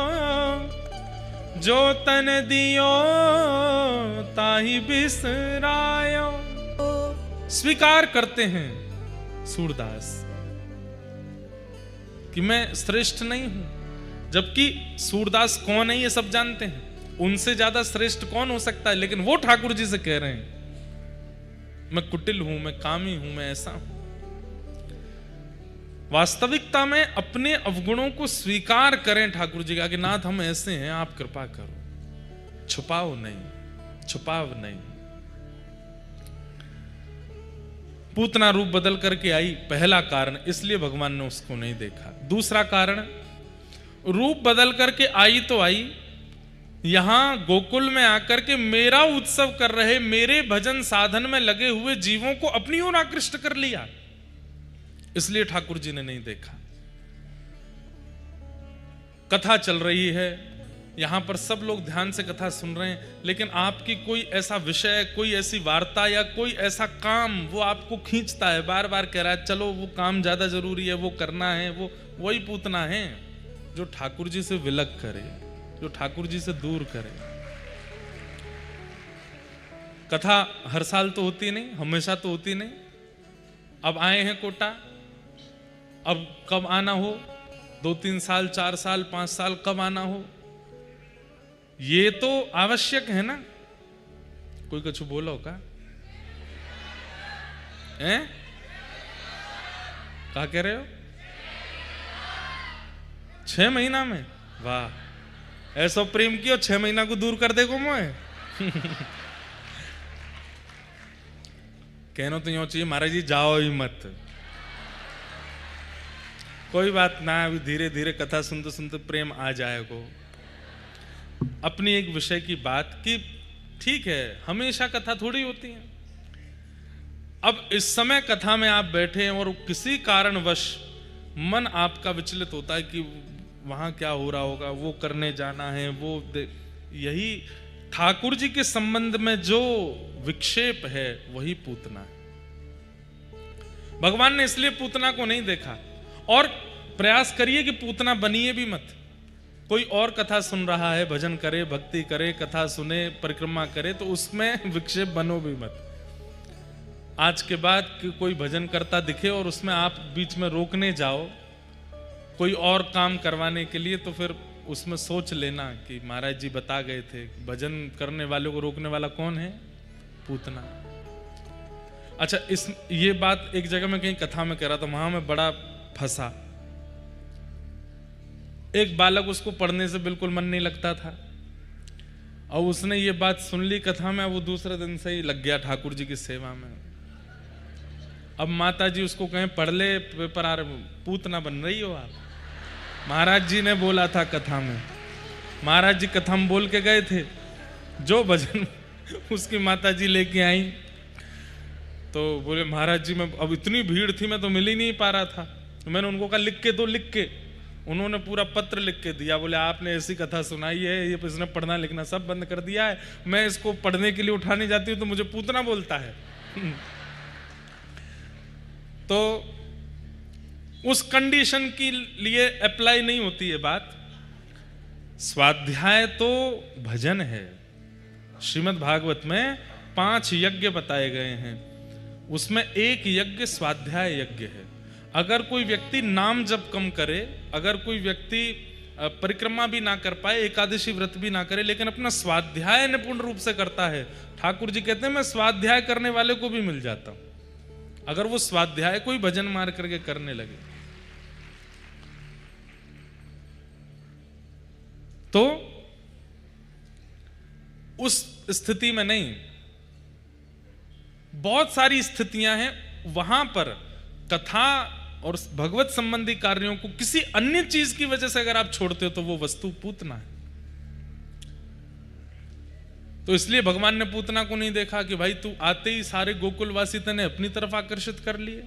जो तन दियो ताहि बिसरायो। स्वीकार करते हैं सूरदास कि मैं श्रेष्ठ नहीं हूं, जबकि सूरदास कौन है ये सब जानते हैं, उनसे ज्यादा श्रेष्ठ कौन हो सकता है। लेकिन वो ठाकुर जी से कह रहे हैं मैं कुटिल हूं, मैं कामी हूं, मैं ऐसा हूं। वास्तविकता में अपने अवगुणों को स्वीकार करें ठाकुर जी का कि नाथ हम ऐसे हैं, आप कृपा करो, छुपाओ नहीं, छुपाव नहीं। पूतना रूप बदल करके आई, पहला कारण, इसलिए भगवान ने उसको नहीं देखा। दूसरा कारण, रूप बदल करके आई तो आई, यहां गोकुल में आकर के मेरा उत्सव कर रहे, मेरे भजन साधन में लगे हुए जीवों को अपनी ओर आकृष्ट कर लिया, इसलिए ठाकुर जी ने नहीं देखा। कथा चल रही है, यहां पर सब लोग ध्यान से कथा सुन रहे हैं, लेकिन आपकी कोई ऐसा विषय, कोई ऐसी वार्ता या कोई ऐसा काम वो आपको खींचता है, बार बार कह रहा है चलो वो काम ज्यादा जरूरी है, वो करना है, वो वही पूतना है जो ठाकुर जी से विलग करे, जो ठाकुर जी से दूर करे। कथा हर साल तो होती नहीं, हमेशा तो होती नहीं। अब आए हैं कोटा, अब कब आना हो, 2-3 साल, 4 साल, 5 साल, कब आना हो, ये तो आवश्यक है ना। कोई कुछ बोलो का हैं? क्या कह रहे हो? 6 महीना में? वाह, ऐसा प्रेम किया 6 महीना को दूर कर देगो मोए। कहना तो यूं चाहिए महाराज जी जाओ ही मत। कोई बात ना, अभी धीरे धीरे कथा सुनते सुनते प्रेम आ जाएगा। अपनी एक विषय की बात कि ठीक है, हमेशा कथा थोड़ी होती है। अब इस समय कथा में आप बैठे हैं और किसी कारणवश मन आपका विचलित होता है कि वहां क्या हो रहा होगा, वो करने जाना है, वो यही ठाकुर जी के संबंध में जो विक्षेप है वही पूतना है। भगवान ने इसलिए पूतना को नहीं देखा। और प्रयास करिए कि पूतना बनिए भी मत। कोई और कथा सुन रहा है, भजन करे, भक्ति करे, कथा सुने, परिक्रमा करे, तो उसमें विक्षेप बनो भी मत। आज के बाद कोई भजन करता दिखे और उसमें आप बीच में रोकने जाओ कोई और काम करवाने के लिए, तो फिर उसमें सोच लेना कि महाराज जी बता गए थे भजन करने वालों को रोकने वाला कौन है? पूतना। अच्छा, ये बात एक जगह में कहीं कथा में कह रहा था, वहां में बड़ा फंसा। एक बालक, उसको पढ़ने से बिल्कुल मन नहीं लगता था, और उसने ये बात सुन ली कथा में, वो दूसरे दिन से ही लग गया ठाकुर जी की सेवा में। अब माता जी उसको कहें पढ़ ले पेपर आ रहे, पूतना बन रही हो आप? महाराज जी ने बोला था कथा में, महाराज जी कथा में बोल के गए थे, जो भजन उसकी माता जी लेके आई, तो बोले महाराज जी मैं, अब इतनी भीड़ थी मैं तो मिल ही नहीं पा रहा था, तो मैंने उनको कहा लिख के दो, लिख के। उन्होंने पूरा पत्र लिख के दिया, बोले आपने ऐसी कथा सुनाई है, ये इसने पढ़ना लिखना सब बंद कर दिया है, मैं इसको पढ़ने के लिए उठाने जाती हूँ तो मुझे पूतना बोलता है। तो उस कंडीशन के लिए अप्लाई नहीं होती है बात। स्वाध्याय तो भजन है। श्रीमद् भागवत में 5 यज्ञ बताए गए हैं, उसमें एक यज्ञ स्वाध्याय यज्ञ है। अगर कोई व्यक्ति नाम जप कम करे, अगर कोई व्यक्ति परिक्रमा भी ना कर पाए, एकादशी व्रत भी ना करे, लेकिन अपना स्वाध्याय निपुण रूप से करता है, ठाकुर जी कहते हैं मैं स्वाध्याय करने वाले को भी मिल जाता हूं, अगर वो स्वाध्याय कोई भजन मार करके करने लगे तो उस स्थिति में नहीं। बहुत सारी स्थितियां हैं वहां पर कथा और भगवत संबंधी कार्यों को किसी अन्य चीज की वजह से अगर आप छोड़ते हो तो वो वस्तु पूतना है। तो इसलिए भगवान ने पूतना को नहीं देखा कि भाई तू आते ही सारे गोकुलवासी तने अपनी तरफ आकर्षित कर लिए।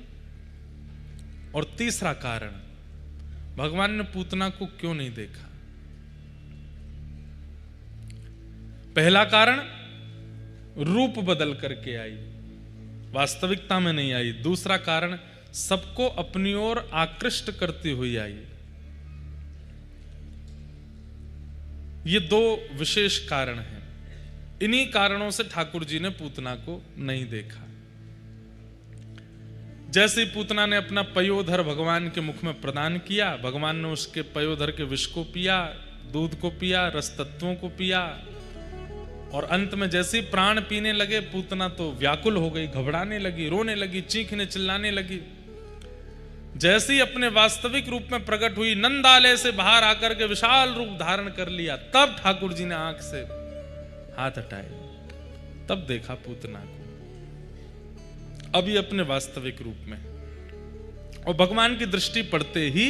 और तीसरा कारण, भगवान ने पूतना को क्यों नहीं देखा? पहला कारण, रूप बदल करके आई, वास्तविकता में नहीं आई। दूसरा कारण, सबको अपनी ओर आकृष्ट करती हुई आई। ये 2 विशेष कारण हैं। इन्हीं कारणों से ठाकुर जी ने पूतना को नहीं देखा। जैसे ही पूतना ने अपना पयोधर भगवान के मुख में प्रदान किया, भगवान ने उसके पयोधर के विष को पिया, दूध को पिया, रस तत्वों को पिया, और अंत में जैसे ही प्राण पीने लगे, पूतना तो व्याकुल हो गई, घबराने लगी, रोने लगी, चीखने चिल्लाने लगी। जैसे ही अपने वास्तविक रूप में प्रकट हुई, नंदालय से बाहर आकर के विशाल रूप धारण कर लिया, तब ठाकुर जी ने आंख से हाथ हटाए, तब देखा पूतना को, अभी अपने वास्तविक रूप में। और भगवान की दृष्टि पड़ते ही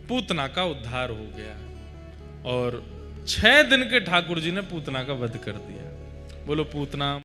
पूतना का उद्धार हो गया, और 6 दिन के ठाकुर जी ने पूतना का वध कर दिया। बोलो पूतना